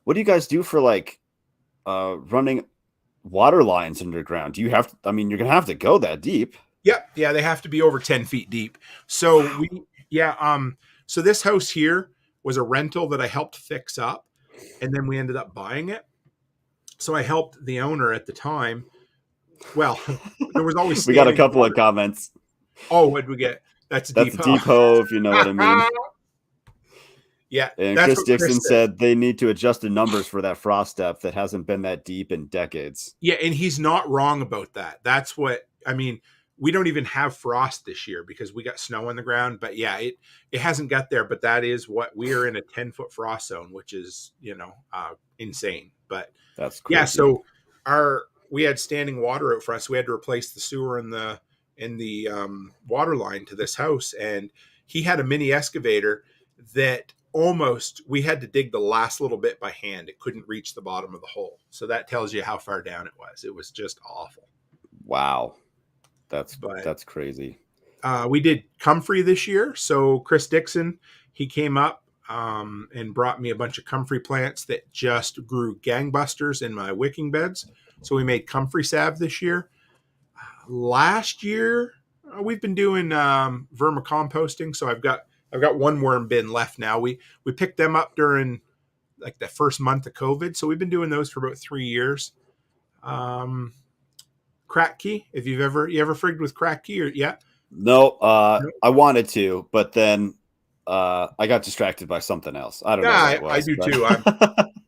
What do you guys do for like running water lines underground? Do you have to? I mean, you're gonna have to go that deep. Yep, yeah, they have to be over 10 feet deep. So Wow. so this house here was a rental that I helped fix up, and then we ended up buying it. So I helped the owner at the time. Well, there was always We got a standing couple of water. comments. Oh, what did we get? That's a That's deep a deep hoe, if you know what I mean. Yeah, And that's Chris what Chris Dixon said. said they need to adjust the numbers for that frost depth that hasn't been that deep in decades. Yeah, and he's not wrong about that. That's what I mean. We don't even have frost this year because we got snow on the ground. But yeah, it hasn't got there. But that is what we are in a 10-foot frost zone, which is insane. But That's yeah, crazy. so we had standing water out front, so we had to replace the sewer and the water line to this house, and he had a mini excavator that almost we had to dig the last little bit by hand. It couldn't reach the bottom of the hole, so that tells you how far down it was. It was just awful. Wow. That's But that's crazy. we did comfrey this year, so Chris Dixon, he came up and brought me a bunch of comfrey plants that just grew gangbusters in my wicking beds. So we made comfrey salve this year. Last year, we've been doing vermicomposting. So I've got one worm bin left now. We picked them up during like the first month of COVID. So we've been doing those for about 3 years. Um, Crack key. If you ever frigged with crack key or yeah. No, No? I wanted to, but then I got distracted by something else. I don't Yeah, know what it I was, do but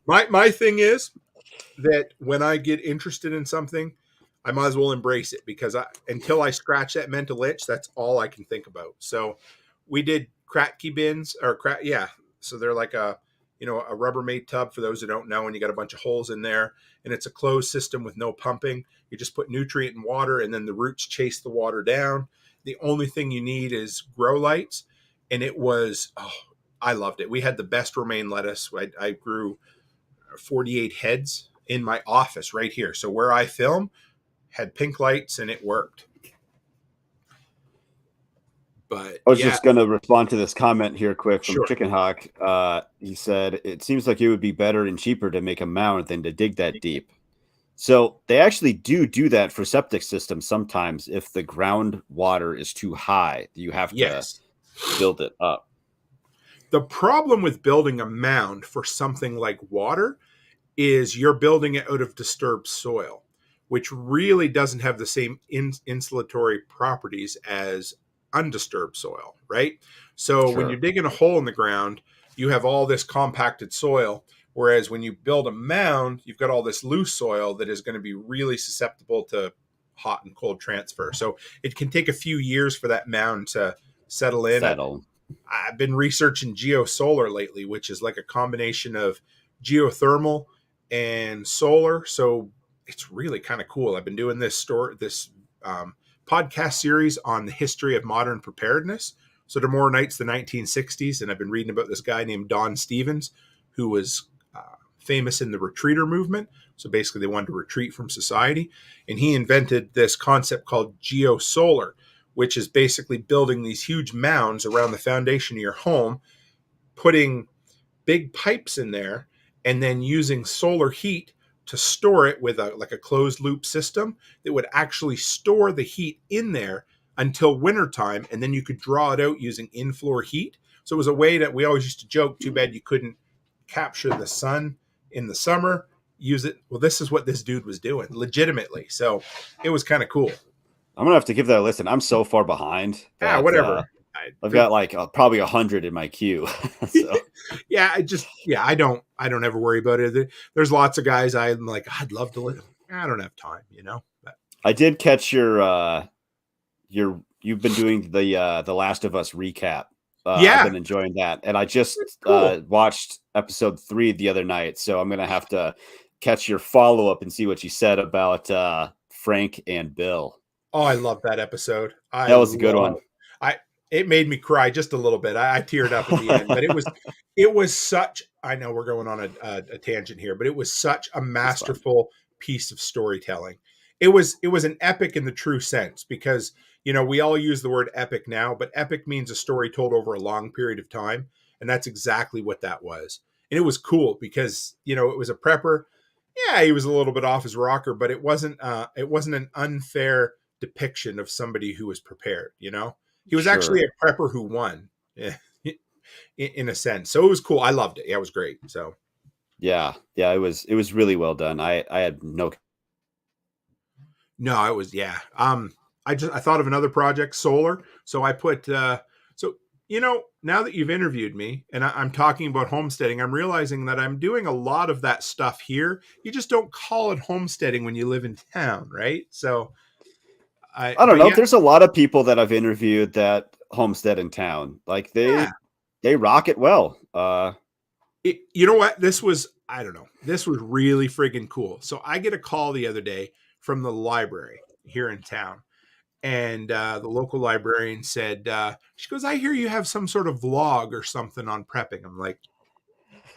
too. My thing is that when I get interested in something, I might as well embrace it because until I scratch that mental itch, that's all I can think about. So we did crack key bins or crack, yeah. So they're like a Rubbermaid tub for those who don't know, and you got a bunch of holes in there, and it's a closed system with no pumping. You just put nutrient and water, and then the roots chase the water down. The only thing you need is grow lights, and I loved it. We had the best romaine lettuce. I grew 48 heads in my office right here. So where I film had pink lights and it worked. But I was yeah, just going to respond to this comment here quick from sure. Chicken Hawk. He said, it seems like it would be better and cheaper to make a mound than to dig that deep. So they actually do that for septic systems sometimes. If the groundwater is too high, you have to Yes. build it up. The problem with building a mound for something like water is you're building it out of disturbed soil, which really doesn't have the same insulatory properties as undisturbed soil, right? So when you're Sure. digging a hole in the ground, you have all this compacted soil. Whereas when you build a mound, you've got all this loose soil that is going to be really susceptible to hot and cold transfer. So it can take a few years for that mound to settle in. Settle. I've been researching geosolar lately, which is like a combination of geothermal and solar. So it's really kind of cool. I've been doing this podcast series on the history of modern preparedness. So tomorrow night's the 1960s, and I've been reading about this guy named Don Stevens, who was famous in the retreater movement. So basically, they wanted to retreat from society, and he invented this concept called geosolar, which is basically building these huge mounds around the foundation of your home, putting big pipes in there, and then using solar heat to store it with a closed loop system that would actually store the heat in there until wintertime, and then you could draw it out using in-floor heat. So it was a way that we always used to joke, too bad you couldn't capture the sun in the summer, use it. Well, this is what this dude was doing legitimately. So it was kind of cool. I'm gonna have to give that a listen. I'm so far behind that Whatever. I've got like probably 100 in my queue. So Yeah, I don't ever worry about it. There's lots of guys I'm like, I'd love to live. I don't have time, But I did catch your you've been doing the Last of Us recap. I've Yeah, been enjoying that, and I just cool. watched episode 3 the other night, so I'm gonna have to catch your follow up and see what you said about Frank and Bill. Oh, I love that episode. That was a good one. I it made me cry just a little bit. I teared up at the end, but it was such. I know we're going on a tangent here, but it was such a It's fun. masterful piece of storytelling. It was an epic in the true sense because we all use the word epic now, but epic means a story told over a long period of time, and that's exactly what that was. And it was cool because it was a prepper. Yeah, he was a little bit off his rocker, but it wasn't an unfair depiction of somebody who was prepared. He was actually Sure. a prepper who won, yeah, in a sense. So it was cool. I loved it. Yeah, it was great. So Yeah, yeah, it was really well done. I had no. no, it was yeah. I thought of another project, solar. So I put so now that you've interviewed me and I'm talking about homesteading, I'm realizing that I'm doing a lot of that stuff here. You just don't call it homesteading when you live in town, right? So I don't but know. yeah, There's a lot of people that I've interviewed that homestead in town. Like yeah. they rock it well. You know what? This was, I don't know. This was really friggin' cool. So I get a call the other day from the library here in town. And the local librarian said, she goes, I hear you have some sort of vlog or something on prepping. I'm like,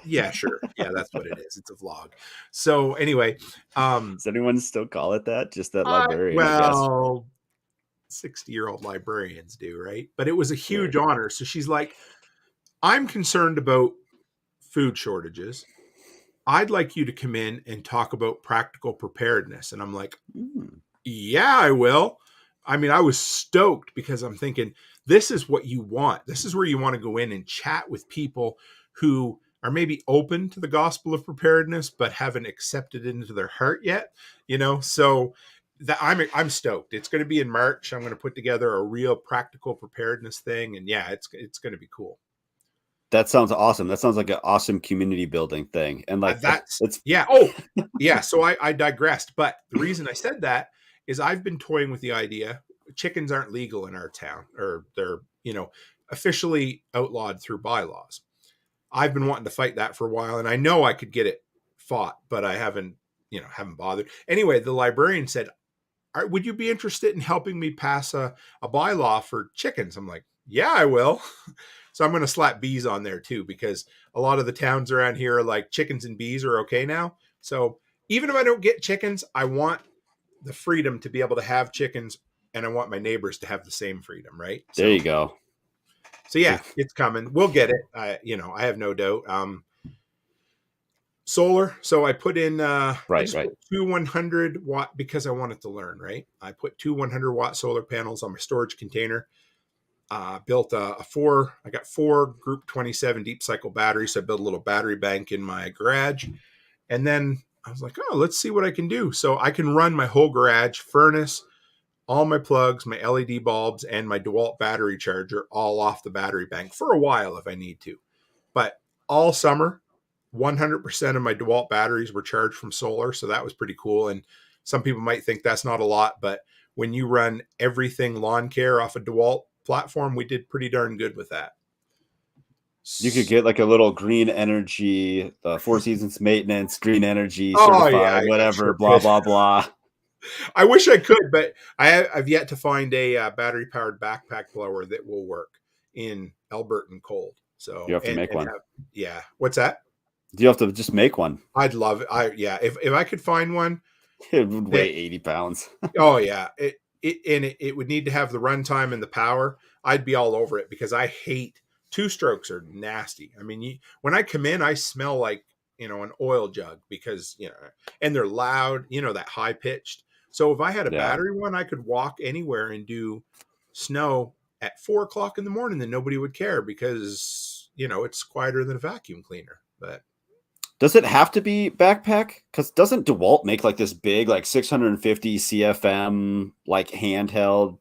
yeah, sure. Yeah, that's what it is. It's a vlog. So anyway, Does anyone still call it that? Just that librarian, I guess. well, 60-year-old librarians do, right? But it was a Sure. huge honor. So she's like, I'm concerned about food shortages. I'd like you to come in and talk about practical preparedness. And I'm like, Mm, yeah, I will. I mean, I was stoked because I'm thinking this is what you want. This is where you want to go in and chat with people who are maybe open to the gospel of preparedness, but haven't accepted it into their heart yet. So that I'm stoked. It's going to be in March. I'm going to put together a real practical preparedness thing, and yeah, it's going to be cool. that sounds awesome. That sounds like an awesome community building thing. And like That's it's yeah. Oh, yeah. So I digressed, but the reason I said that is I've been toying with the idea. Chickens aren't legal in our town, or they're officially outlawed through bylaws. I've been wanting to fight that for a while, and I know I could get it fought, but I haven't bothered. Anyway, the librarian said, would you be interested in helping me pass a bylaw for chickens? I'm like, yeah, I will. So I'm going to slap bees on there too, because a lot of the towns around here are like chickens and bees are okay now. So even if I don't get chickens, I want the freedom to be able to have chickens, and I want my neighbors to have the same freedom, right? there So you go. yeah, it's coming. We'll get it. I have no doubt. Solar. So I put in, I Right, just right. put two 100-watt because I wanted to learn, right? I put two 100-watt solar panels on my storage container. Built I got four Group 27 deep cycle batteries. So I built a little battery bank in my garage. And then I was like, oh, let's see what I can do. So I can run my whole garage furnace, all my plugs, my LED bulbs, and my DeWalt battery charger all off the battery bank for a while if I need to. But all summer, 100% of my DeWalt batteries were charged from solar. So that was pretty cool. And some people might think that's not a lot, but when you run everything lawn care off a DeWalt platform, we did pretty darn good with that. You could get like a little green energy, Four Seasons maintenance, green energy Oh yeah, certified, I whatever, sure blah, could. blah, blah. I wish I could, but I've yet to find a battery powered backpack blower that will work in Albertan cold. You So have to make and one. have, yeah, what's that? You have to just make one. I'd love it. Yeah, if I could find one It would that, weigh 80 pounds. oh yeah, it would need to have the runtime and the power. I'd be all over it because I hate two strokes are nasty. I mean, when I come in, I smell like an oil jug because and they're loud. That high pitched. So if I had a Yeah. battery one, I could walk anywhere and do snow at 4 o'clock in the morning, and nobody would care because it's quieter than a vacuum cleaner. But Does it have to be backpack? Because doesn't DeWalt make like this big, like 650 CFM, like handheld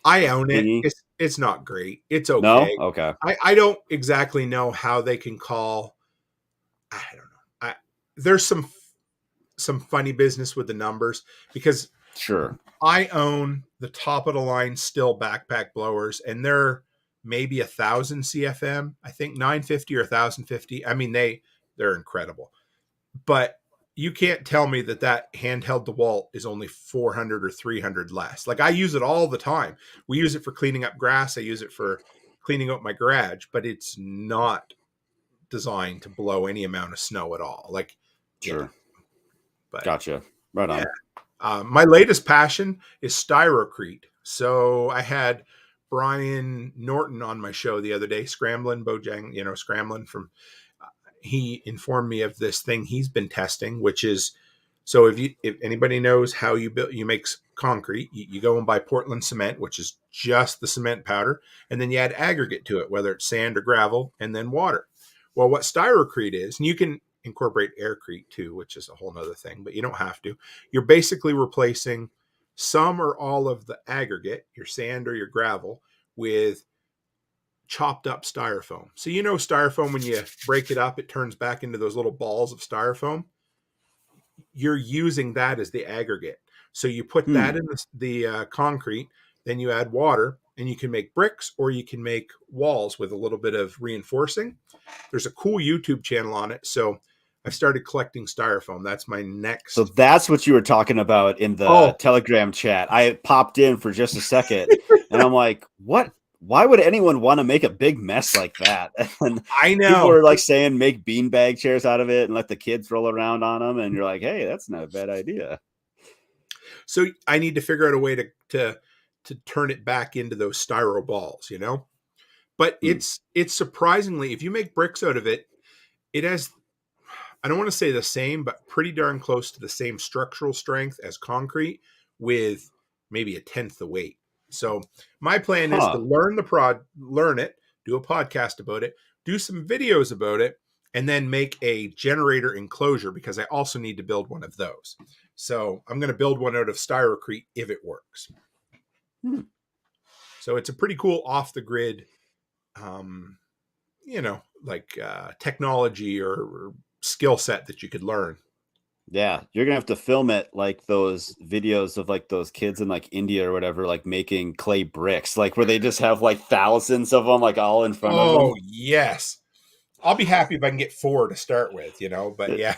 I own it. thingy? It's not great. It's No? okay. Okay. I don't exactly know how they can call. I don't know. There's some funny business with the numbers because Sure. I own the top of the line still backpack blowers, and they're maybe 1,000 CFM. I think 950 or 1,050. I mean, they're incredible. But you can't tell me that handheld DeWalt is only 400 or 300 less. Like, I use it all the time. We use it for cleaning up grass. I use it for cleaning out my garage, but it's not designed to blow any amount of snow at all. Like, yeah, Sure. but Gotcha. Right yeah. on. My latest passion is styrocrete. So I had Brian Norton on my show the other day, scrambling from. He informed me of this thing he's been testing, which is, so if anybody knows how you make concrete, you go and buy Portland cement, which is just the cement powder, and then you add aggregate to it, whether it's sand or gravel, and then water. Well, what styrocrete is, and you can incorporate aircrete too, which is a whole nother thing, but you don't have to. You're basically replacing some or all of the aggregate, your sand or your gravel, with chopped up styrofoam. So styrofoam, when you break it up, it turns back into those little balls of styrofoam. You're using that as the aggregate. So you put that in the concrete, then you add water, and you can make bricks or you can make walls with a little bit of reinforcing. There's a cool YouTube channel on it. So I've started collecting styrofoam. That's my next. So that's what you were talking about in the Telegram chat. I popped in for just a second and I'm like, what? Why would anyone want to make a big mess like that? And I know people are like saying make beanbag chairs out of it and let the kids roll around on them. And you're like, hey, that's not a bad idea. So I need to figure out a way to turn it back into those styro balls, But it's surprisingly, if you make bricks out of it, it has, I don't want to say the same, but pretty darn close to the same structural strength as concrete, with maybe a tenth the weight. So my plan is to learn it, do a podcast about it, do some videos about it, and then make a generator enclosure, because I also need to build one of those. So I'm going to build one out of styrocrete if it works. So it's a pretty cool off the grid, technology or skill set that you could learn. Yeah, you're gonna have to film it like those videos of like those kids in like India or whatever, like making clay bricks, like where they just have like thousands of them, like all in front of them. Oh yes, I'll be happy if I can get 4 to start with, But yeah,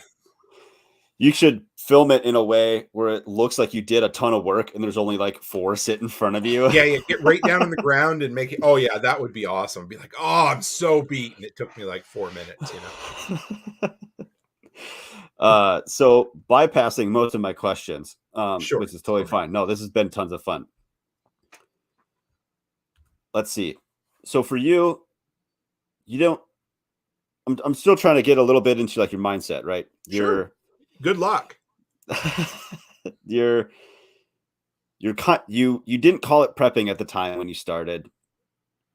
you should film it in a way where it looks like you did a ton of work and there's only like 4 sitting in front of you. Yeah, get right down on the ground and make it. Oh yeah, that would be awesome. Be like, oh, I'm so beaten. It took me like 4 minutes, So bypassing most of my questions, Sure. which is totally fine. No, this has been tons of fun. Let's see. So for you don't. I'm still trying to get a little bit into like your mindset, right? Sure. Good luck. You didn't call it prepping at the time when you started,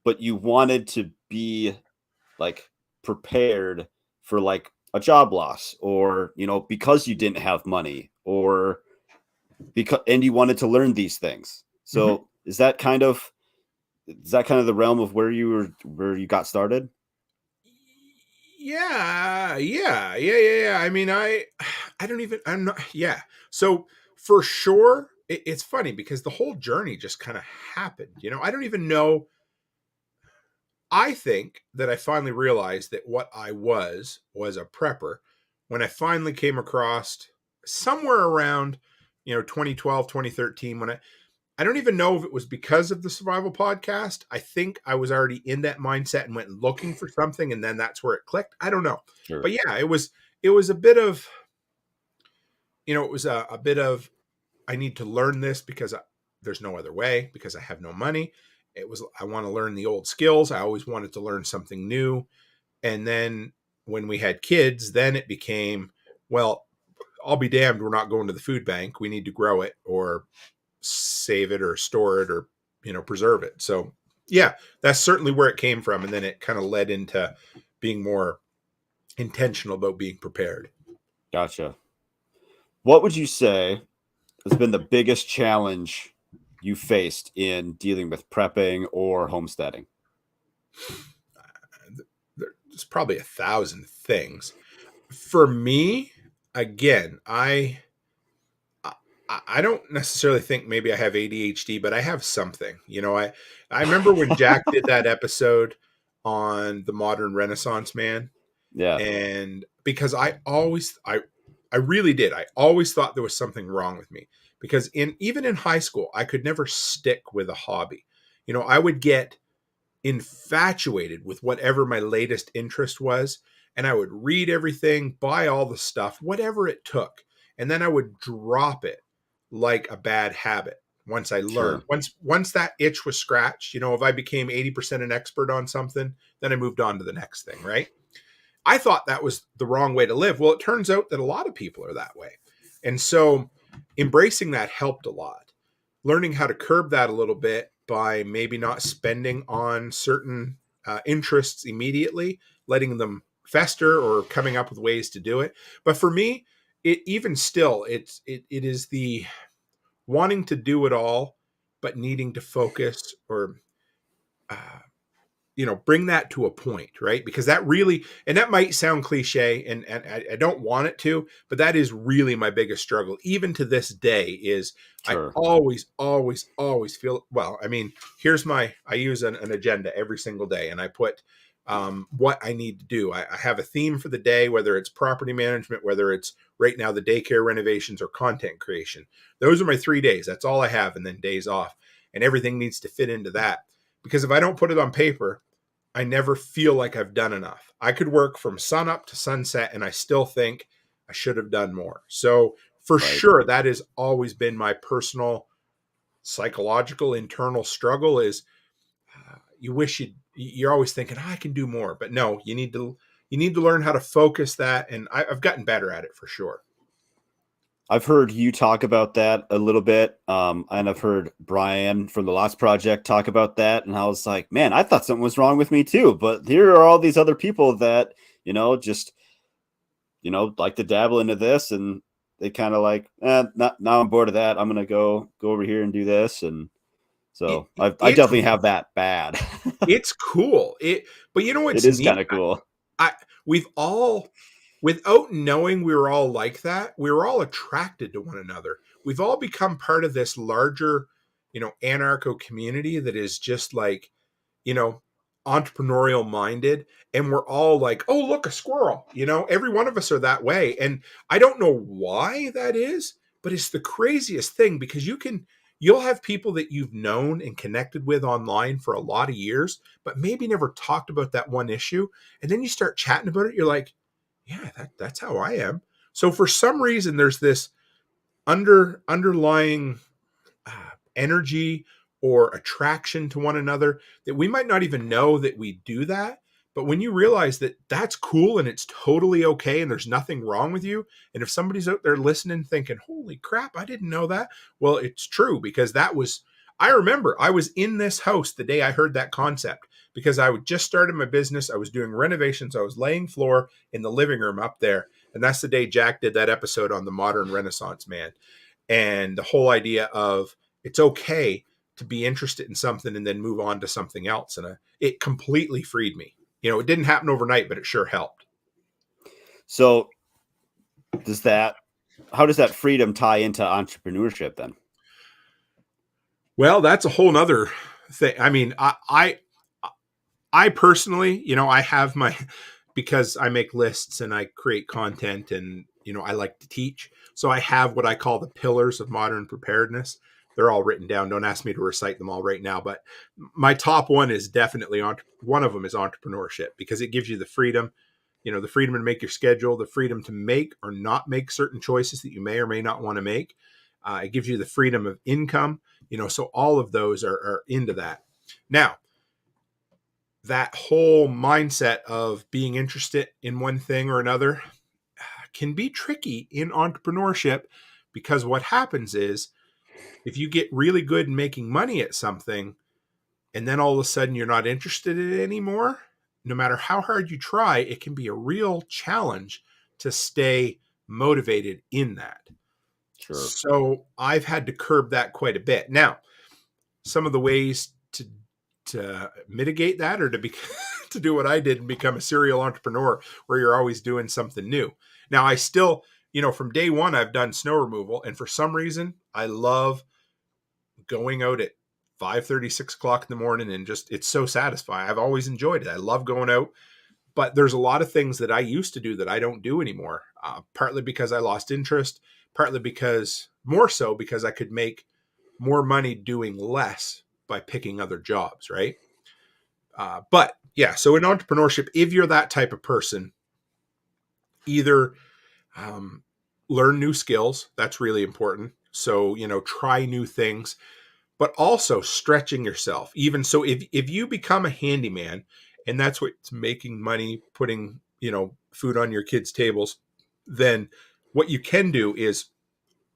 but you wanted to be like prepared for like a job loss, or because you didn't have money, or and you wanted to learn these things. So is that kind of the realm of where you got started? Yeah. I mean, I'm not, yeah. So for sure, it's funny because the whole journey just kind of happened. I don't even know. I think that I finally realized that what I was a prepper when I finally came across somewhere around, 2012, 2013, when I don't even know if it was because of the survival podcast. I think I was already in that mindset and went looking for something, and then that's where it clicked. I don't know. Sure. But yeah, it was a bit of, it was a bit of, I need to learn this because there's no other way, because I have no money. I want to learn the old skills. I always wanted to learn something new. And then when we had kids, then it became, well, I'll be damned, we're not going to the food bank. We need to grow it or save it or store it or, preserve it. So yeah, that's certainly where it came from. And then it kind of led into being more intentional about being prepared. Gotcha. What would you say has been the biggest challenge you faced in dealing with prepping or homesteading? There's probably 1,000 things. For me, again, I I don't necessarily think maybe I have ADHD, but I have something. I remember when Jack did that episode on the modern Renaissance man, Yeah, and because I really did. I always thought there was something wrong with me because even in high school, I could never stick with a hobby. I would get infatuated with whatever my latest interest was, and I would read everything, buy all the stuff, whatever it took, and then I would drop it like a bad habit once I learned. sure. Once that itch was scratched, if I became 80% an expert on something, then I moved on to the next thing, right? I thought that was the wrong way to live. Well, it turns out that a lot of people are that way. And so embracing that helped a lot. Learning how to curb that a little bit by maybe not spending on certain interests immediately, letting them fester or coming up with ways to do it. But for me, it even still, it is the wanting to do it all, but needing to focus or uh, bring that to a point, right? Because that really, and that might sound cliche, and I don't want it to, but that is really my biggest struggle, even to this day. Is I Sure. always feel, well, I mean, I use an agenda every single day, and I put what I need to do. I have a theme for the day, whether it's property management, whether it's right now the daycare renovations or content creation. Those are my 3 days. That's all I have, and then days off, and everything needs to fit into that. Because if I don't put it on paper, I never feel like I've done enough. I could work from sun up to sunset and I still think I should have done more. So for Right. sure, that has always been my personal psychological internal struggle is you're always thinking, I can do more, but no, you need to learn how to focus that. And I've gotten better at it for sure. I've heard you talk about that a little bit. And I've heard Brian from the last project talk about that. And I was like, man, I thought something was wrong with me too. But here are all these other people that, just, like to dabble into this, and they kind of like, not, now I'm bored of that. I'm going to go over here and do this. And It, so it- I it's definitely have that bad. it's cool. But It what's is neat? kind of cool. I we've all, without knowing we were all like that, we were all attracted to one another. We've all become part of this larger, anarcho community that is just like, you know, entrepreneurial minded. And we're all like, oh, look, a squirrel. Every one of us are that way. And I don't know why that is, but it's the craziest thing because you'll have people that you've known and connected with online for a lot of years, but maybe never talked about that one issue. And then you start chatting about it. You're like, yeah, that's how I am. So for some reason, there's this underlying energy or attraction to one another that we might not even know that we do that. But when you realize that that's cool and it's totally okay and there's nothing wrong with you, and if somebody's out there listening thinking, holy crap, I didn't know that. Well, it's true because I remember I was in this house the day I heard that concept because I would just started my business. I was doing renovations. I was laying floor in the living room up there. And that's the day Jack did that episode on the modern Renaissance man. And the whole idea of it's okay to be interested in something and then move on to something else. And it completely freed me. It didn't happen overnight, but it sure helped. So how does that freedom tie into entrepreneurship then? Well, that's a whole nother thing. I mean, I personally, I have because I make lists and I create content and, I like to teach. So I have what I call the pillars of modern preparedness. They're all written down. Don't ask me to recite them all right now, but my top one is definitely one of them is entrepreneurship because it gives you the freedom, the freedom to make your schedule, the freedom to make or not make certain choices that you may or may not want to make. It gives you the freedom of income, so all of those are into that. Now, that whole mindset of being interested in one thing or another can be tricky in entrepreneurship because what happens is if you get really good in making money at something and then all of a sudden you're not interested in it anymore, no matter how hard you try, it can be a real challenge to stay motivated in that. Sure. So I've had to curb that quite a bit. Now, some of the ways to mitigate that or to be to do what I did and become a serial entrepreneur where you're always doing something new. Now, I still from day one, I've done snow removal. And for some reason, I love going out at 5:30, 6 o'clock in the morning, and it's so satisfying. I've always enjoyed it. I love going out, but there's a lot of things that I used to do that I don't do anymore. Partly because I lost interest, partly more so because I could make more money doing less by picking other jobs. Right. But yeah, so in entrepreneurship, if you're that type of person, either learn new skills. That's really important. So, try new things, but also stretching yourself. Even so, if you become a handyman and that's what's making money, putting, food on your kids' tables, then what you can do is,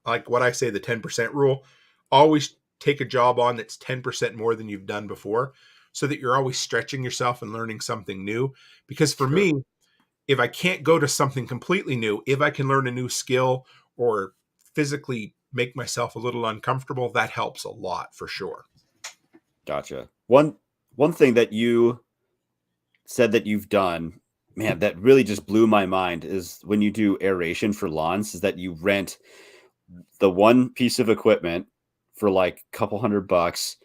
like what I say, the 10% rule, always take a job on that's 10% more than you've done before, so that you're always stretching yourself and learning something new. Because for me, if I can't go to something completely new, if I can learn a new skill or physically make myself a little uncomfortable, that helps a lot for sure. Gotcha. One thing that you said that you've done, man, that really just blew my mind, is when you do aeration for lawns, is that you rent the one piece of equipment for like a couple $100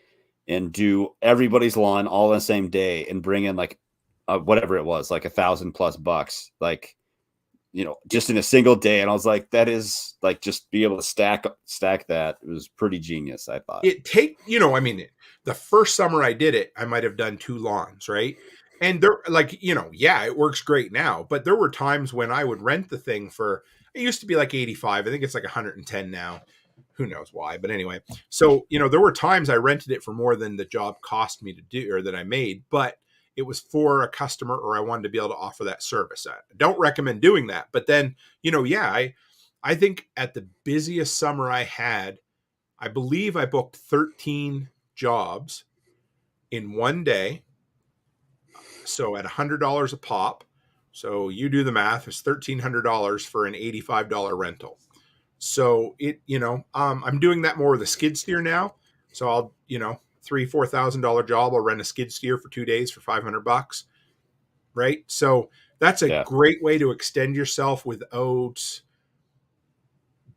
and do everybody's lawn all on the same day and bring in like whatever it was, like $1,000+ like, just in a single day. And I was like, that is like, just be able to stack that. It was pretty genius, I thought. The first summer I did it, I might have done 2 lawns, right? And they're like, it works great now, but there were times when I would rent the thing for, it used to be like 85. I think it's like 110 now. Who knows why, but anyway. So, there were times I rented it for more than the job cost me to do, or that I made, but it was for a customer, or I wanted to be able to offer that service. I don't recommend doing that. But then, I think at the busiest summer I had, I believe I booked 13 jobs in one day. So at $100 a pop. So you do the math, it's $1,300 for an $85 rental. So I'm doing that more with a skid steer now. So I'll, $3,000-$4,000 job, I'll rent a skid steer for 2 days for $500. Right. So that's a great way to extend yourself without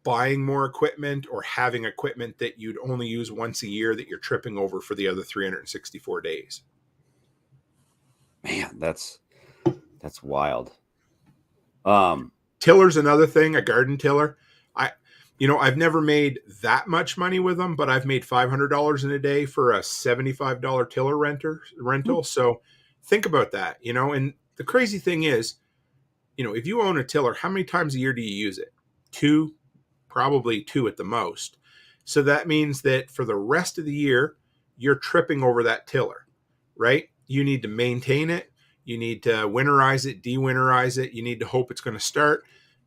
buying more equipment or having equipment that you'd only use once a year that you're tripping over for the other 364 days. Man, that's wild. Tiller's another thing, a garden tiller. I've never made that much money with them, but I've made $500 in a day for a $75 tiller rental. Mm-hmm. So think about that, and the crazy thing is, if you own a tiller, how many times a year do you use it? 2, probably 2 at the most. So that means that for the rest of the year, you're tripping over that tiller, right? You need to maintain it. You need to winterize it, de-winterize it. You need to hope it's going to start.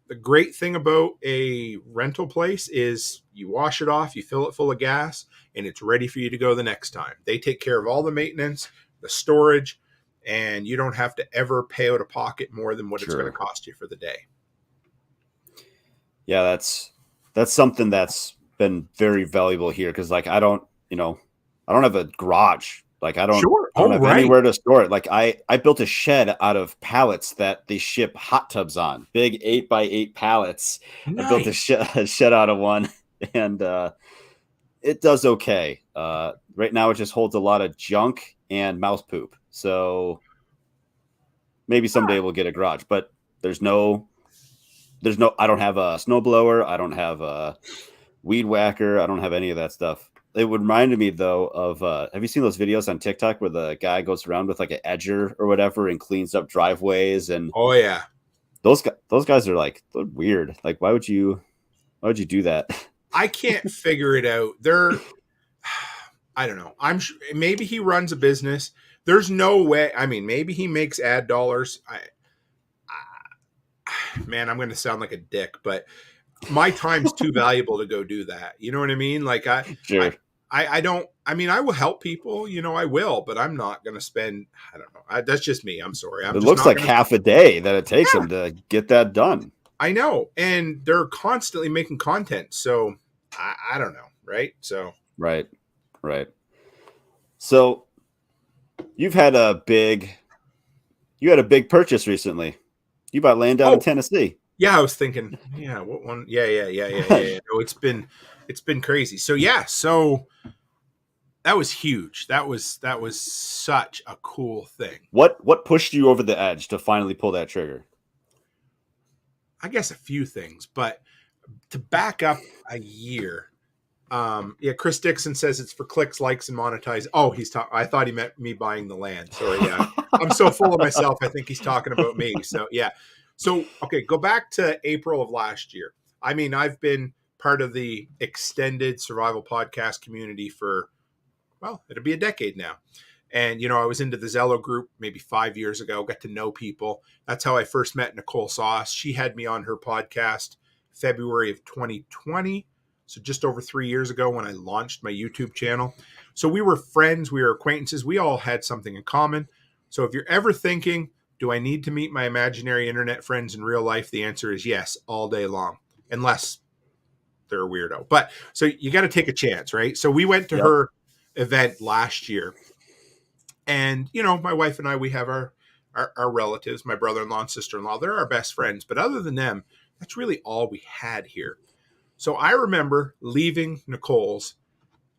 The great thing about a rental place is you wash it off, you fill it full of gas, and it's ready for you to go the next time. They take care of all the maintenance, the storage, and you don't have to ever pay out of pocket more than what it's going to cost you for the day. Yeah, that's something that's been very valuable here, because like I don't have a garage. Like I don't have anywhere to store it. Like I built a shed out of pallets that they ship hot tubs on, big 8x8 pallets. Nice. I built a shed out of one, and it does okay. Right now it just holds a lot of junk and mouse poop. So maybe someday we'll get a garage, but there's no, I don't have a snowblower. I don't have a weed whacker. I don't have any of that stuff. It would remind me though of have you seen those videos on TikTok where the guy goes around with like an edger or whatever and cleans up driveways? And oh yeah, those guys are like, they're weird. Like why would you do that? I can't figure it out. I don't know. I'm sure maybe he runs a business. There's no way. I mean, maybe he makes ad dollars. Man, I'm going to sound like a dick, but my time's too valuable to go do that. You know what I mean? Like I don't, I mean, I will help people, I will, but I'm not going to spend, I don't know. That's just me. I'm sorry. It looks like half a day that it takes them to get that done. I know. And they're constantly making content. So I don't know. Right. So. Right. So you had a big purchase recently. You bought land down in Tennessee. Yeah, I was thinking, yeah, what one? Yeah. No, it's been crazy. So yeah, so that was huge. That was such a cool thing. What pushed you over the edge to finally pull that trigger? I guess a few things, but to back up a year, yeah, Chris Dixon says it's for clicks, likes, and monetize. Oh, he's talking. I thought he meant me buying the land. Sorry, yeah, I'm so full of myself. I think he's talking about me. So yeah, so okay, go back to April of last year. I mean, I've been part of the extended survival podcast community for, well, it'll be a decade now. And, I was into the Zello group maybe 5 years ago, got to know people. That's how I first met Nicole Sauce. She had me on her podcast February of 2020. So just over 3 years ago when I launched my YouTube channel. So we were friends, we were acquaintances, we all had something in common. So if you're ever thinking, do I need to meet my imaginary internet friends in real life? The answer is yes, all day long, unless they're a weirdo. But so you got to take a chance, right? So we went to Yep. her event last year. And, my wife and I, we have our relatives, my brother-in-law and sister-in-law. They're our best friends. But other than them, that's really all we had here. So I remember leaving Nicole's.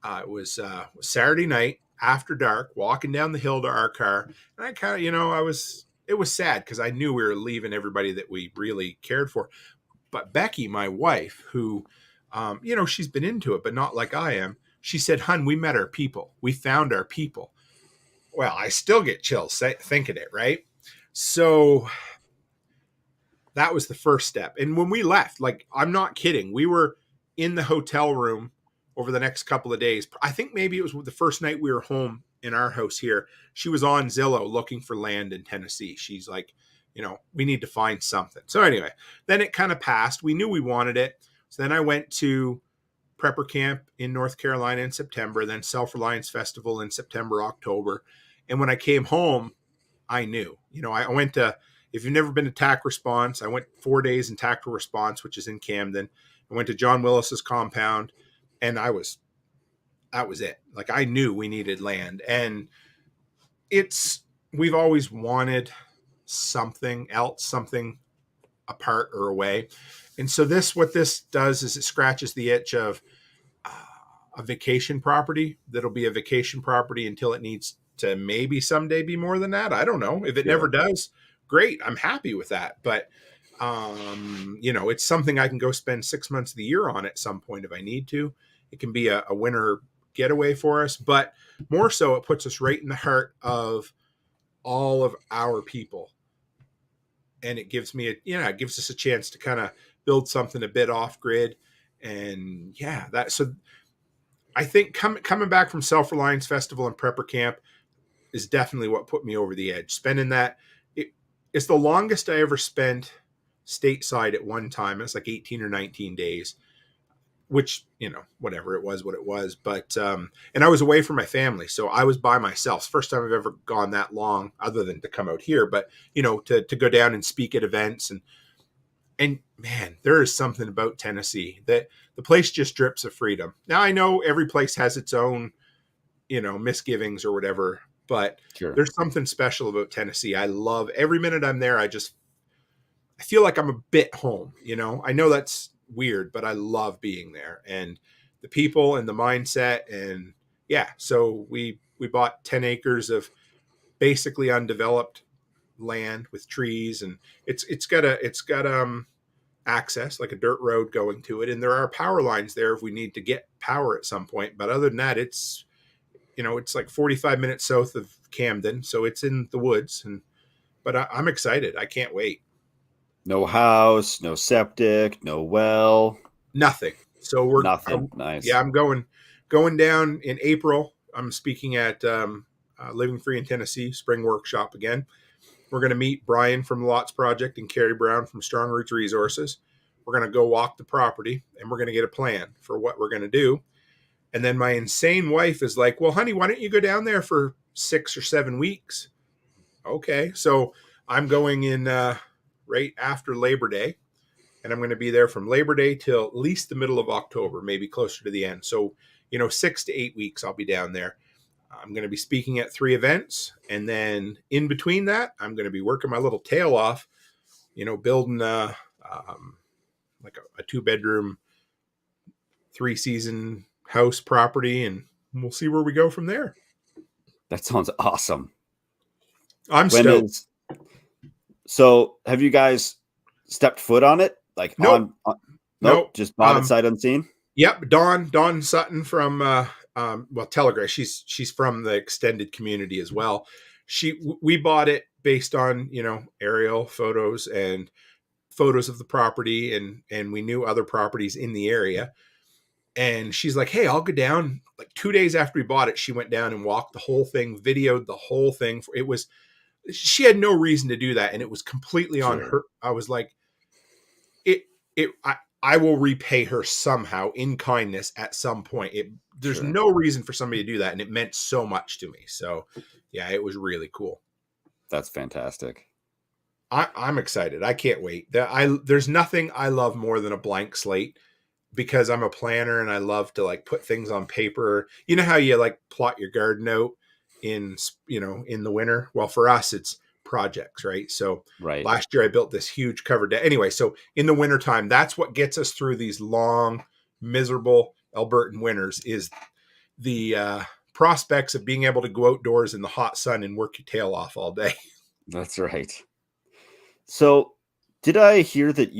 It was Saturday night after dark, walking down the hill to our car. And I kind of, it was sad because I knew we were leaving everybody that we really cared for. But Becky, my wife, who, she's been into it, but not like I am. She said, "Hun, we met our people. We found our people." Well, I still get chills thinking it, right? So that was the first step. And when we left, like, I'm not kidding, we were in the hotel room over the next couple of days. I think maybe it was the first night we were home in our house here. She was on Zillow looking for land in Tennessee. She's like, we need to find something. So anyway, then it kind of passed. We knew we wanted it. So then I went to prepper camp in North Carolina in September, then Self-Reliance Festival in September, October. And when I came home, I knew. I went to, if you've never been to TAC Response, I went 4 days in Tactical Response, which is in Camden. I went to John Willis's compound, and that was it. Like, I knew we needed land. And we've always wanted something else, something apart or away. And so what this does is it scratches the itch of a vacation property that'll be a vacation property until it needs to maybe someday be more than that. I don't know. If it never does, great. I'm happy with that. But, it's something I can go spend 6 months of the year on at some point if I need to. It can be a winter getaway for us, but more so it puts us right in the heart of all of our people. And it gives me it gives us a chance to kind of build something a bit off grid. And so I think coming back from Self-Reliance Festival and prepper camp is definitely what put me over the edge. Spending that, it's the longest I ever spent stateside at one time. It's like 18 or 19 days, which, whatever, it was what it was. But, and I was away from my family. So I was by myself. First time I've ever gone that long other than to come out here, but, to go down and speak at events. And man, there is something about Tennessee that the place just drips of freedom. Now I know every place has its own, misgivings or whatever, but Sure. there's something special about Tennessee. I love every minute I'm there. I feel like I'm a bit home, I know that's weird, but I love being there and the people and the mindset. And so we bought 10 acres of basically undeveloped land with trees, and it's got access, like a dirt road going to it. And there are power lines there if we need to get power at some point. But other than that, it's like 45 minutes south of Camden. So it's in the woods. But I'm excited. I can't wait. No house, no septic, no well, Nothing. So nothing. Nice. I'm going down in April. I'm speaking at Living Free in Tennessee Spring Workshop again. We're going to meet Brian from the Lots Project and Carrie Brown from Strong Roots Resources. We're going to go walk the property, and we're going to get a plan for what we're going to do. And then my insane wife is like, "Well, honey, why don't you go down there for 6 or 7 weeks?" Okay. So I'm going in right after Labor Day, and I'm going to be there from Labor Day till at least the middle of October, maybe closer to the end. So, 6 to 8 weeks I'll be down there. I'm going to be speaking at 3 events. And then in between that, I'm going to be working my little tail off, building a like a 2-bedroom, 3-season house property, and we'll see where we go from there. That sounds awesome. I'm stoked. So have you guys stepped foot on it? Like nope. Nope. Just bought it sight unseen. Yep. Dawn Sutton from Telegraph. She's from the extended community as well. We bought it based on, aerial photos and photos of the property, and we knew other properties in the area. And she's like, hey, I'll go down. Like 2 days after we bought it, she went down and walked the whole thing, videoed the whole thing. She had no reason to do that, and it was completely on her. I was like, I will repay her somehow in kindness at some point. There's no reason for somebody to do that, and it meant so much to me. So, yeah, it was really cool. That's fantastic. I'm excited. I can't wait. There's nothing I love more than a blank slate, because I'm a planner and I love to like put things on paper. You know how you like plot your garden out in the winter? Well, for us, it's projects, right? So last year I built this huge covered deck. Anyway, so in the wintertime, that's what gets us through these long, miserable Albertan winters, is the prospects of being able to go outdoors in the hot sun and work your tail off all day. That's right. So did I hear that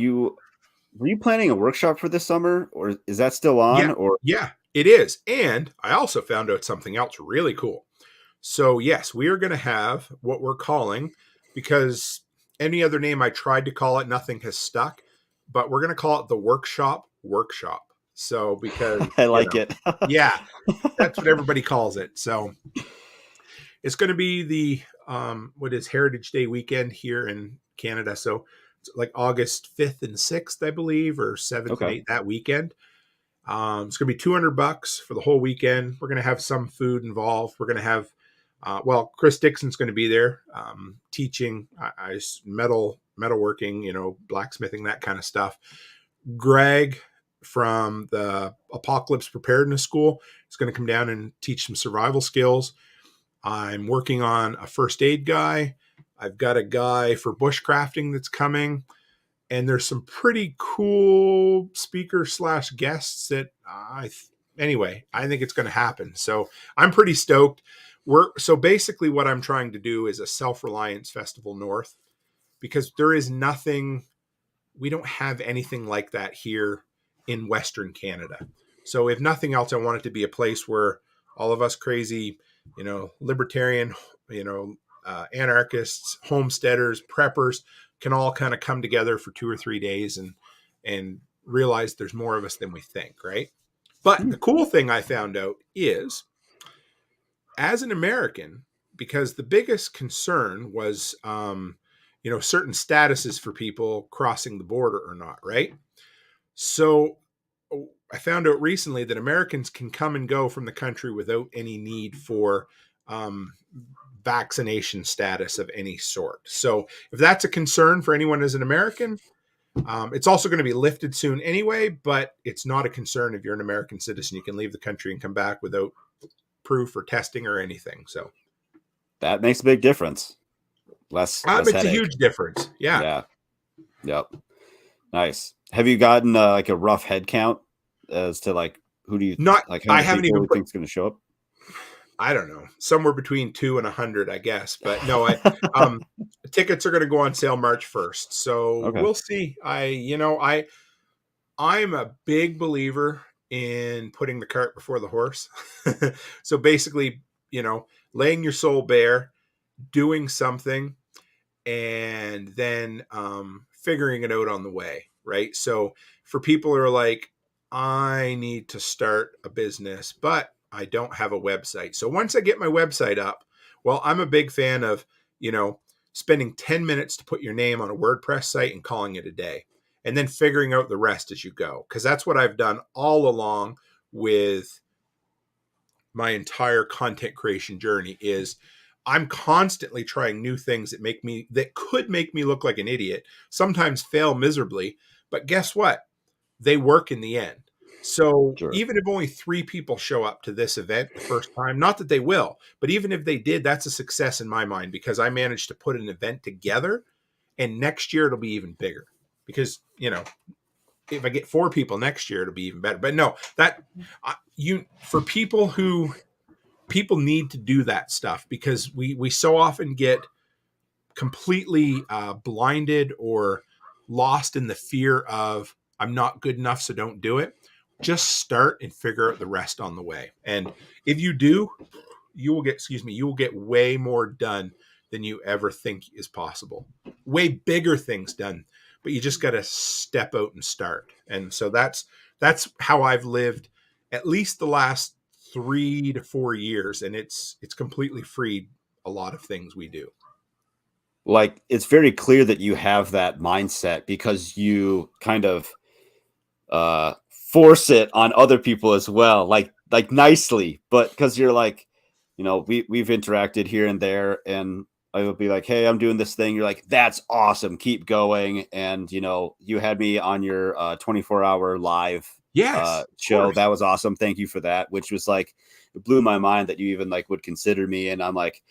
were you planning a workshop for this summer, or is that still on? Yeah, it is. And I also found out something else really cool. So yes, we are going to have what we're calling, because any other name I tried to call it, nothing has stuck, but we're going to call it the workshop. So because I like it. Yeah, that's what everybody calls it. So it's going to be the what is Heritage Day weekend here in Canada. So it's like August 5th and 6th, I believe, or 7th and 8th, that weekend. It's going to be $200 for the whole weekend. We're going to have some food involved. We're going to have, Chris Dixon's going to be there teaching metalworking, blacksmithing, that kind of stuff. Greg from the Apocalypse Preparedness School is going to come down and teach some survival skills. I'm working on a first aid guy. I've got a guy for bushcrafting that's coming. And there's some pretty cool speaker/guests that I think it's going to happen. So I'm pretty stoked. So basically what I'm trying to do is a Self-Reliance Festival North, because we don't have anything like that here in Western Canada. So if nothing else, I want it to be a place where all of us crazy, libertarian, anarchists, homesteaders, preppers can all kind of come together for 2 or 3 days and realize there's more of us than we think, right? But the cool thing I found out is, as an American, because the biggest concern was, certain statuses for people crossing the border or not, right? So I found out recently that Americans can come and go from the country without any need for vaccination status of any sort. So if that's a concern for anyone as an American, it's also going to be lifted soon anyway, but it's not a concern if you're an American citizen. You can leave the country and come back without proof or testing or anything. So that makes a big difference. Less makes headache. A huge difference. Yeah. Yep. Nice. Have you gotten like a rough head count as to like who do you not? Like I haven't even think it's going to show up. I don't know, somewhere between 2 and 100, I guess. But no, tickets are going to go on sale March 1st. So We'll see. I'm a big believer in putting the cart before the horse. So basically, laying your soul bare, doing something, and then figuring it out on the way. Right. So for people who are like, I need to start a business, but I don't have a website. So once I get my website up, well, I'm a big fan of, spending 10 minutes to put your name on a WordPress site and calling it a day, and then figuring out the rest as you go. Because that's what I've done all along with my entire content creation journey. Is I'm constantly trying new things that could make me look like an idiot, sometimes fail miserably, but guess what? They work in the end. So even if only 3 people show up to this event the first time, not that they will, but even if they did, that's a success in my mind, because I managed to put an event together, and next year it'll be even bigger. because, you know, if I get 4 people next year, it'll be even better. But no, for people need to do that stuff, because we so often get completely blinded or lost in the fear of, I'm not good enough, so don't do it. Just start and figure out the rest on the way. And if you do, you will get way more done than you ever think is possible. Way bigger things done, but you just got to step out and start. And so that's how I've lived at least the last 3 to 4 years. And it's completely freed a lot of things we do. Like, it's very clear that you have that mindset because you kind of force it on other people as well, like nicely, but because you're like, you know, we've interacted here and there, and I would be like, hey, I'm doing this thing. You're like, that's awesome, keep going. And you know, you had me on your 24-hour live show. That was awesome, thank you for that. Which was like, it blew my mind that you even like would consider me. And I'm like,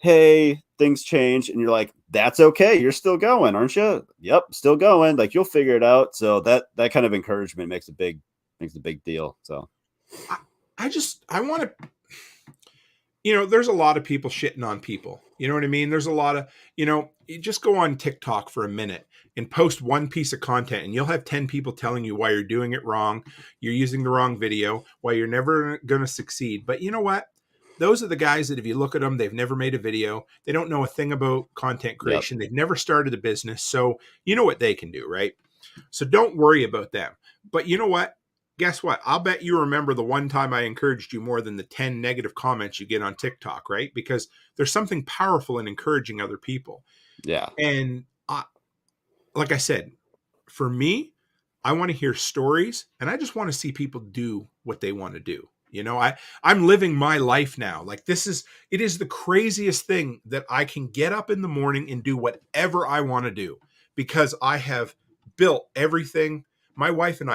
hey, things change. And you're like, that's okay, you're still going, aren't you? Yep, still going, like you'll figure it out. So that kind of encouragement makes a big deal. So I want to, you know, there's a lot of people shitting on people, you know what I mean? There's a lot of, you know, you just go on TikTok for a minute and post one piece of content, and you'll have 10 people telling you why you're doing it wrong, you're using the wrong video, why you're never going to succeed. But you know what? Those are the guys that if you look at them, they've never made a video. They don't know a thing about content creation. Yep. They've never started a business. So you know what they can do, right? So don't worry about them. But you know what? Guess what? I'll bet you remember the one time I encouraged you more than the 10 negative comments you get on TikTok, right? Because there's something powerful in encouraging other people. Yeah. And like I said, for me, I want to hear stories, and I just want to see people do what they want to do. You know, I'm living my life now. Like it is the craziest thing that I can get up in the morning and do whatever I want to do, because I have built everything. My wife and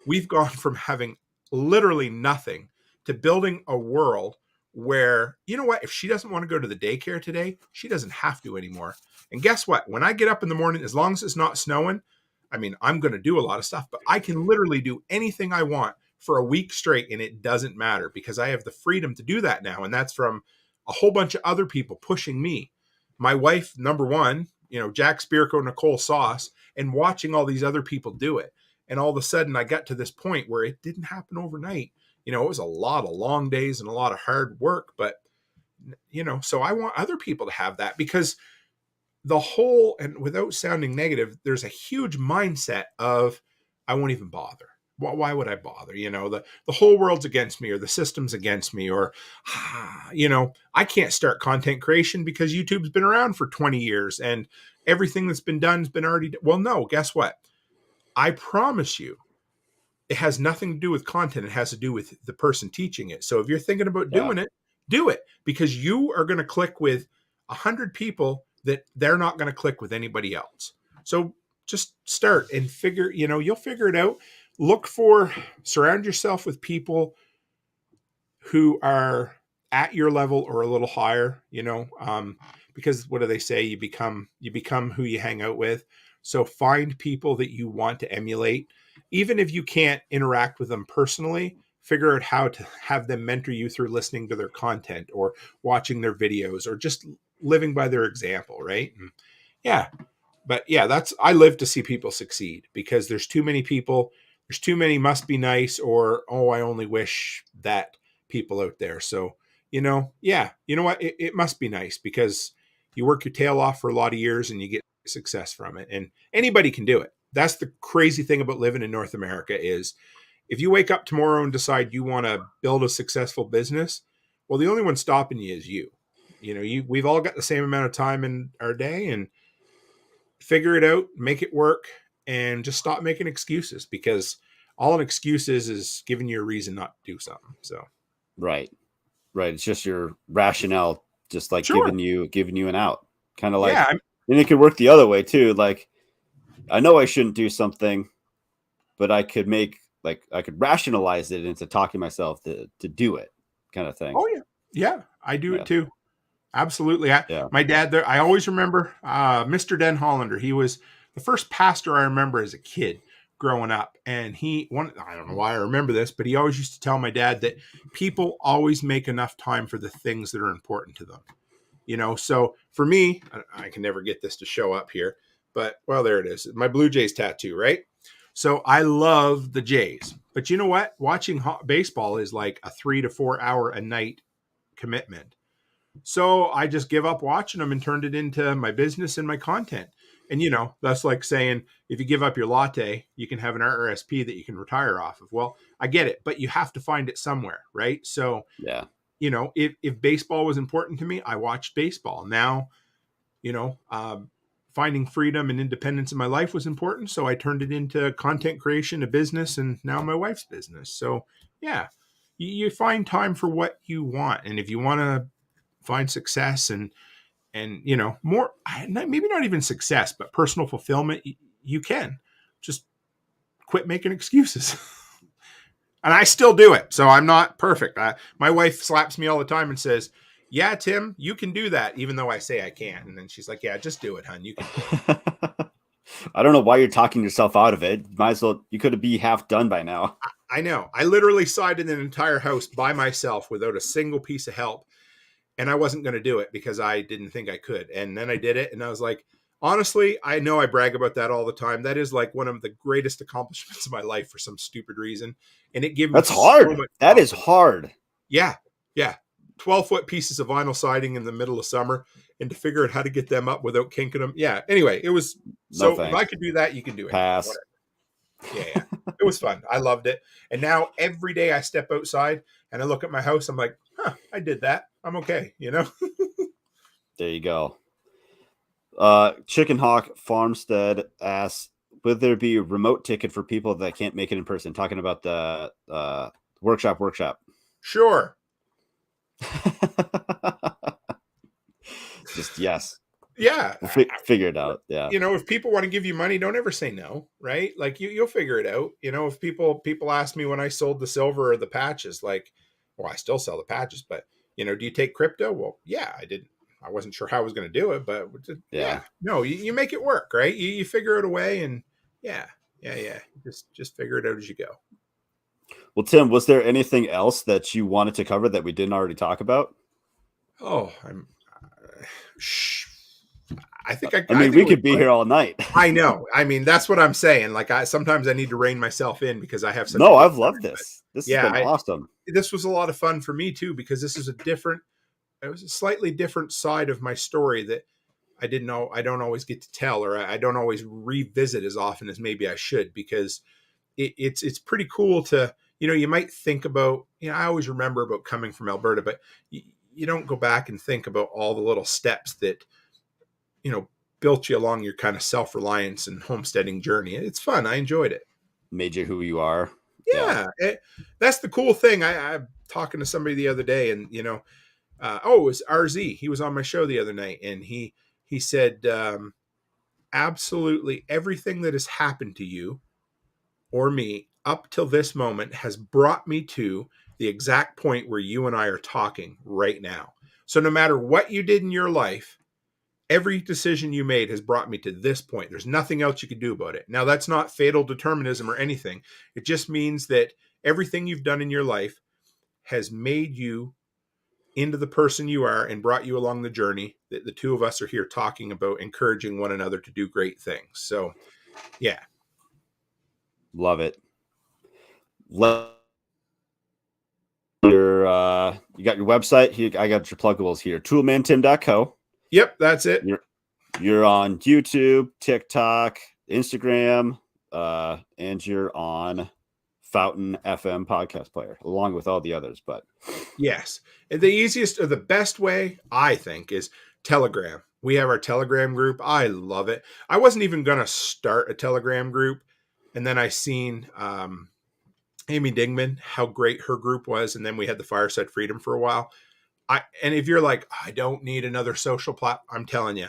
we've gone from having literally nothing to building a world where, you know what, if she doesn't want to go to the daycare today, she doesn't have to anymore. And guess what? When I get up in the morning, as long as it's not snowing, I mean, I'm going to do a lot of stuff, but I can literally do anything I want for a week straight, and it doesn't matter, because I have the freedom to do that now. And that's from a whole bunch of other people pushing me. My wife, number one, you know, Jack Spirko, Nicole Sauce, and watching all these other people do it. And all of a sudden I got to this point where it didn't happen overnight. You know, it was a lot of long days and a lot of hard work, but you know, so I want other people to have that, because and without sounding negative, there's a huge mindset of, I won't even bother. Why would I bother? You know, the whole world's against me, or the system's against me, or, you know, I can't start content creation because YouTube's been around for 20 years and everything that's been done has been already done. Well, no, guess what? I promise you, it has nothing to do with content. It has to do with the person teaching it. So if you're thinking about doing it, do it, because you are going to click with 100 people that they're not going to click with anybody else. So just start and figure, you know, you'll figure it out. Surround yourself with people who are at your level or a little higher, you know, because what do they say? You become who you hang out with. So find people that you want to emulate. Even if you can't interact with them personally, figure out how to have them mentor you through listening to their content or watching their videos or just living by their example, right? And yeah. But yeah, I live to see people succeed, because there's too many people. There's too many must be nice, or, oh, I only wish that people out there. So, you know, yeah, you know what? It must be nice, because you work your tail off for a lot of years and you get success from it. And anybody can do it. That's the crazy thing about living in North America is, if you wake up tomorrow and decide you want to build a successful business, well, the only one stopping you is you. You know, we've all got the same amount of time in our day, and figure it out, make it work, and just stop making excuses, because all an excuse is giving you a reason not to do something. So, right. It's just your rationale, just like giving you an out, kind of like, and it could work the other way too. Like, I know I shouldn't do something, but I could rationalize it into talking myself to do it, kind of thing. Oh yeah, I do it too. Absolutely. My dad there, I always remember Mr. Den Hollander. He was the first pastor I remember as a kid growing up. And I don't know why I remember this, but he always used to tell my dad that people always make enough time for the things that are important to them. So for me, I can never get this to show up here, but well, there it is. My Blue Jays tattoo, right? So I love the Jays, but you know what? Watching baseball is like a 3 to 4 hour a night commitment. So I just give up watching them and turned it into my business and my content. And that's like saying if you give up your latte, you can have an RSP that you can retire off of. Well, I get it, but you have to find it somewhere, right? So Yeah. If baseball was important to me, I watched baseball. Now, finding freedom and independence in my life was important. So I turned it into content creation, a business, and now my wife's business. So yeah, you find time for what you want. And if you want to find success and more, maybe not even success, but personal fulfillment, you can just quit making excuses. And I still do it. So I'm not perfect. My wife slaps me all the time and says, yeah, Tim, you can do that, even though I say I can't. And then she's like, yeah, just do it, hon. You can do it. I don't know why you're talking yourself out of it. Might as well, you could be half done by now. I know. I literally sided an entire house by myself without a single piece of help. And I wasn't going to do it because I didn't think I could. And then I did it. And I was like, honestly, I know I brag about that all the time. That is like one of the greatest accomplishments of my life for some stupid reason. And it gave me That's hard. That is hard. Yeah. Yeah. 12-foot pieces of vinyl siding in the middle of summer, and to figure out how to get them up without kinking them. Yeah. Anyway, it was so if I could do that, you can do it. Pass. Whatever. Yeah. It was fun. I loved it. And now every day I step outside and I look at my house, I'm like, I did that. I'm okay. There you go. Chicken Hawk Farmstead asks, would there be a remote ticket for people that can't make it in person? Talking about the workshop. Sure. Just yes. Yeah. We'll figure it out. Yeah. If people want to give you money, don't ever say no, right? Like you'll figure it out. If people ask me when I sold the silver or the patches, like, well, I still sell the patches, but do you take crypto? Well, yeah, I didn't. I wasn't sure how I was going to do it, but yeah. No, you make it work, right? You figure it a way, and yeah. Just figure it out as you go. Well, Tim, was there anything else that you wanted to cover that we didn't already talk about? Oh, I think we could be here all night. I know. I mean, that's what I'm saying. Like sometimes I need to rein myself in because I have such. No, I've loved this. This has been awesome. This was a lot of fun for me too, because this is it was a slightly different side of my story that I don't always get to tell, or I don't always revisit as often as maybe I should, because it's pretty cool to, you might think about, I always remember about coming from Alberta, but you don't go back and think about all the little steps that, built you along your kind of self-reliance and homesteading journey. It's fun. I enjoyed it. Made you who you are. Yeah. That's the cool thing. I'm talking to somebody the other day, and, it was RZ. He was on my show the other night, and he said, absolutely everything that has happened to you or me up till this moment has brought me to the exact point where you and I are talking right now. So no matter what you did in your life, every decision you made has brought me to this point. There's nothing else you can do about it. Now, that's not fatal determinism or anything. It just means that everything you've done in your life has made you into the person you are and brought you along the journey that the two of us are here talking about, encouraging one another to do great things. So, yeah. Love it. You got your website here. I got your pluggables here. toolmantim.co. Yep, that's it. You're on YouTube, TikTok, Instagram, and you're on Fountain FM podcast player, along with all the others. But yes, the easiest or the best way, I think, is Telegram. We have our Telegram group. I love it. I wasn't even going to start a Telegram group, and then I seen Amy Dingman, how great her group was, and then we had the Fireside Freedom for a while. And if you're like, I don't need another social platform, I'm telling you,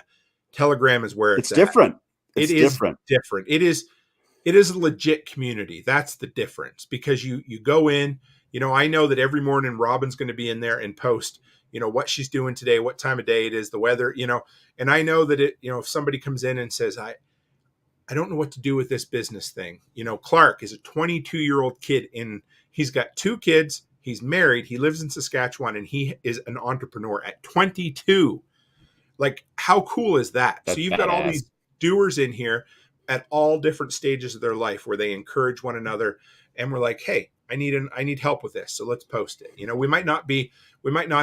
Telegram is where it's different. It is different. It is a legit community. That's the difference, because you go in, I know that every morning Robin's going to be in there and post, what she's doing today, what time of day it is, the weather, and I know that if somebody comes in and says, I don't know what to do with this business thing. You know, Clark is a 22-year-old kid he's got 2 kids. He's married. He lives in Saskatchewan, and he is an entrepreneur at 22. Like, how cool is that? That's So you've got all badass. these doers in here at all different stages of their life where they encourage one another. And we're like, hey, I need help with this. So let's post it. You know, we might not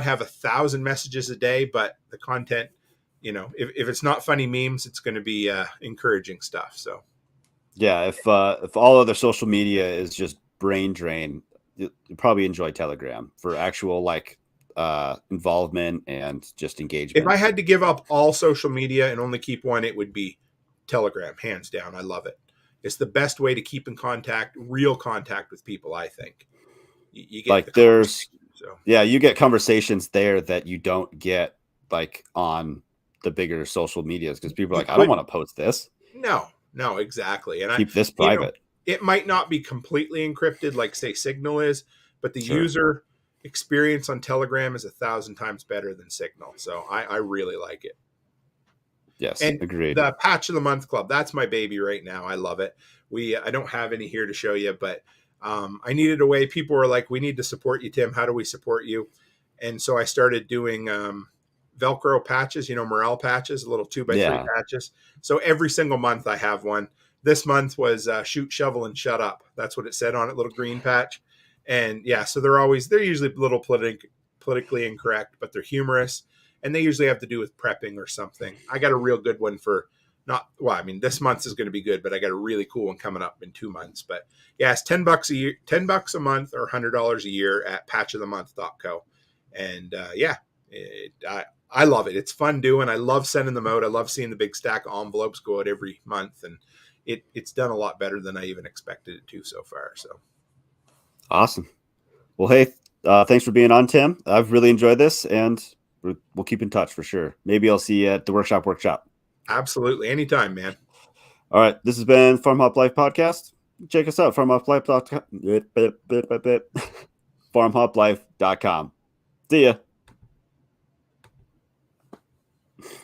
have 1,000 messages a day, but the content, you know, if it's not funny memes, it's going to be encouraging stuff. So Yeah, if all other social media is just brain drain, you probably enjoy Telegram for actual like involvement and just if engagement. I had to give up all social media and only keep one, it would be Telegram, hands down. I love it. It's the best way to keep in contact, real contact with people, I think. You get Like the there's conversation. So yeah, you get conversations there that you don't get like on the bigger social medias because people are you like, I don't want couldn't. to post this. No, exactly. And Keep this you know, private. it might not be completely encrypted like say Signal is, but the Sure. user experience on Telegram is 1,000 times better than Signal. So I really like it. Yes, And agreed. the Patch of the Month Club, that's my baby right now. I love it. I don't have any here to show you, but I needed a way. People were like, we need to support you, Tim. How do we support you? And so I started doing Velcro patches, you know, morale patches, little 2x3 Yeah. patches. So every single month I have one. This month was shoot, shovel, and shut up. That's what it said on it, little green patch. And yeah, so they're usually a little politically incorrect, but they're humorous. And they usually have to do with prepping or something. I got a real good one for this month is going to be good, but I got a really cool one coming up in 2 months. But yeah, it's $10 a year, $10 a month or $100 a year at patchofthemonth.co. And I love it. It's fun doing. I love sending them out. I love seeing the big stack of envelopes go out every month, and it's done a lot better than I even expected it to so far. So Awesome. Well, hey, thanks for being on, Tim. I've really enjoyed this, and we'll keep in touch for sure. Maybe I'll see you at the workshop. absolutely, anytime, man. All right, this has been Farm Hop Life Podcast. Check us out, farmhoplife.com. farmhoplife.com. See ya.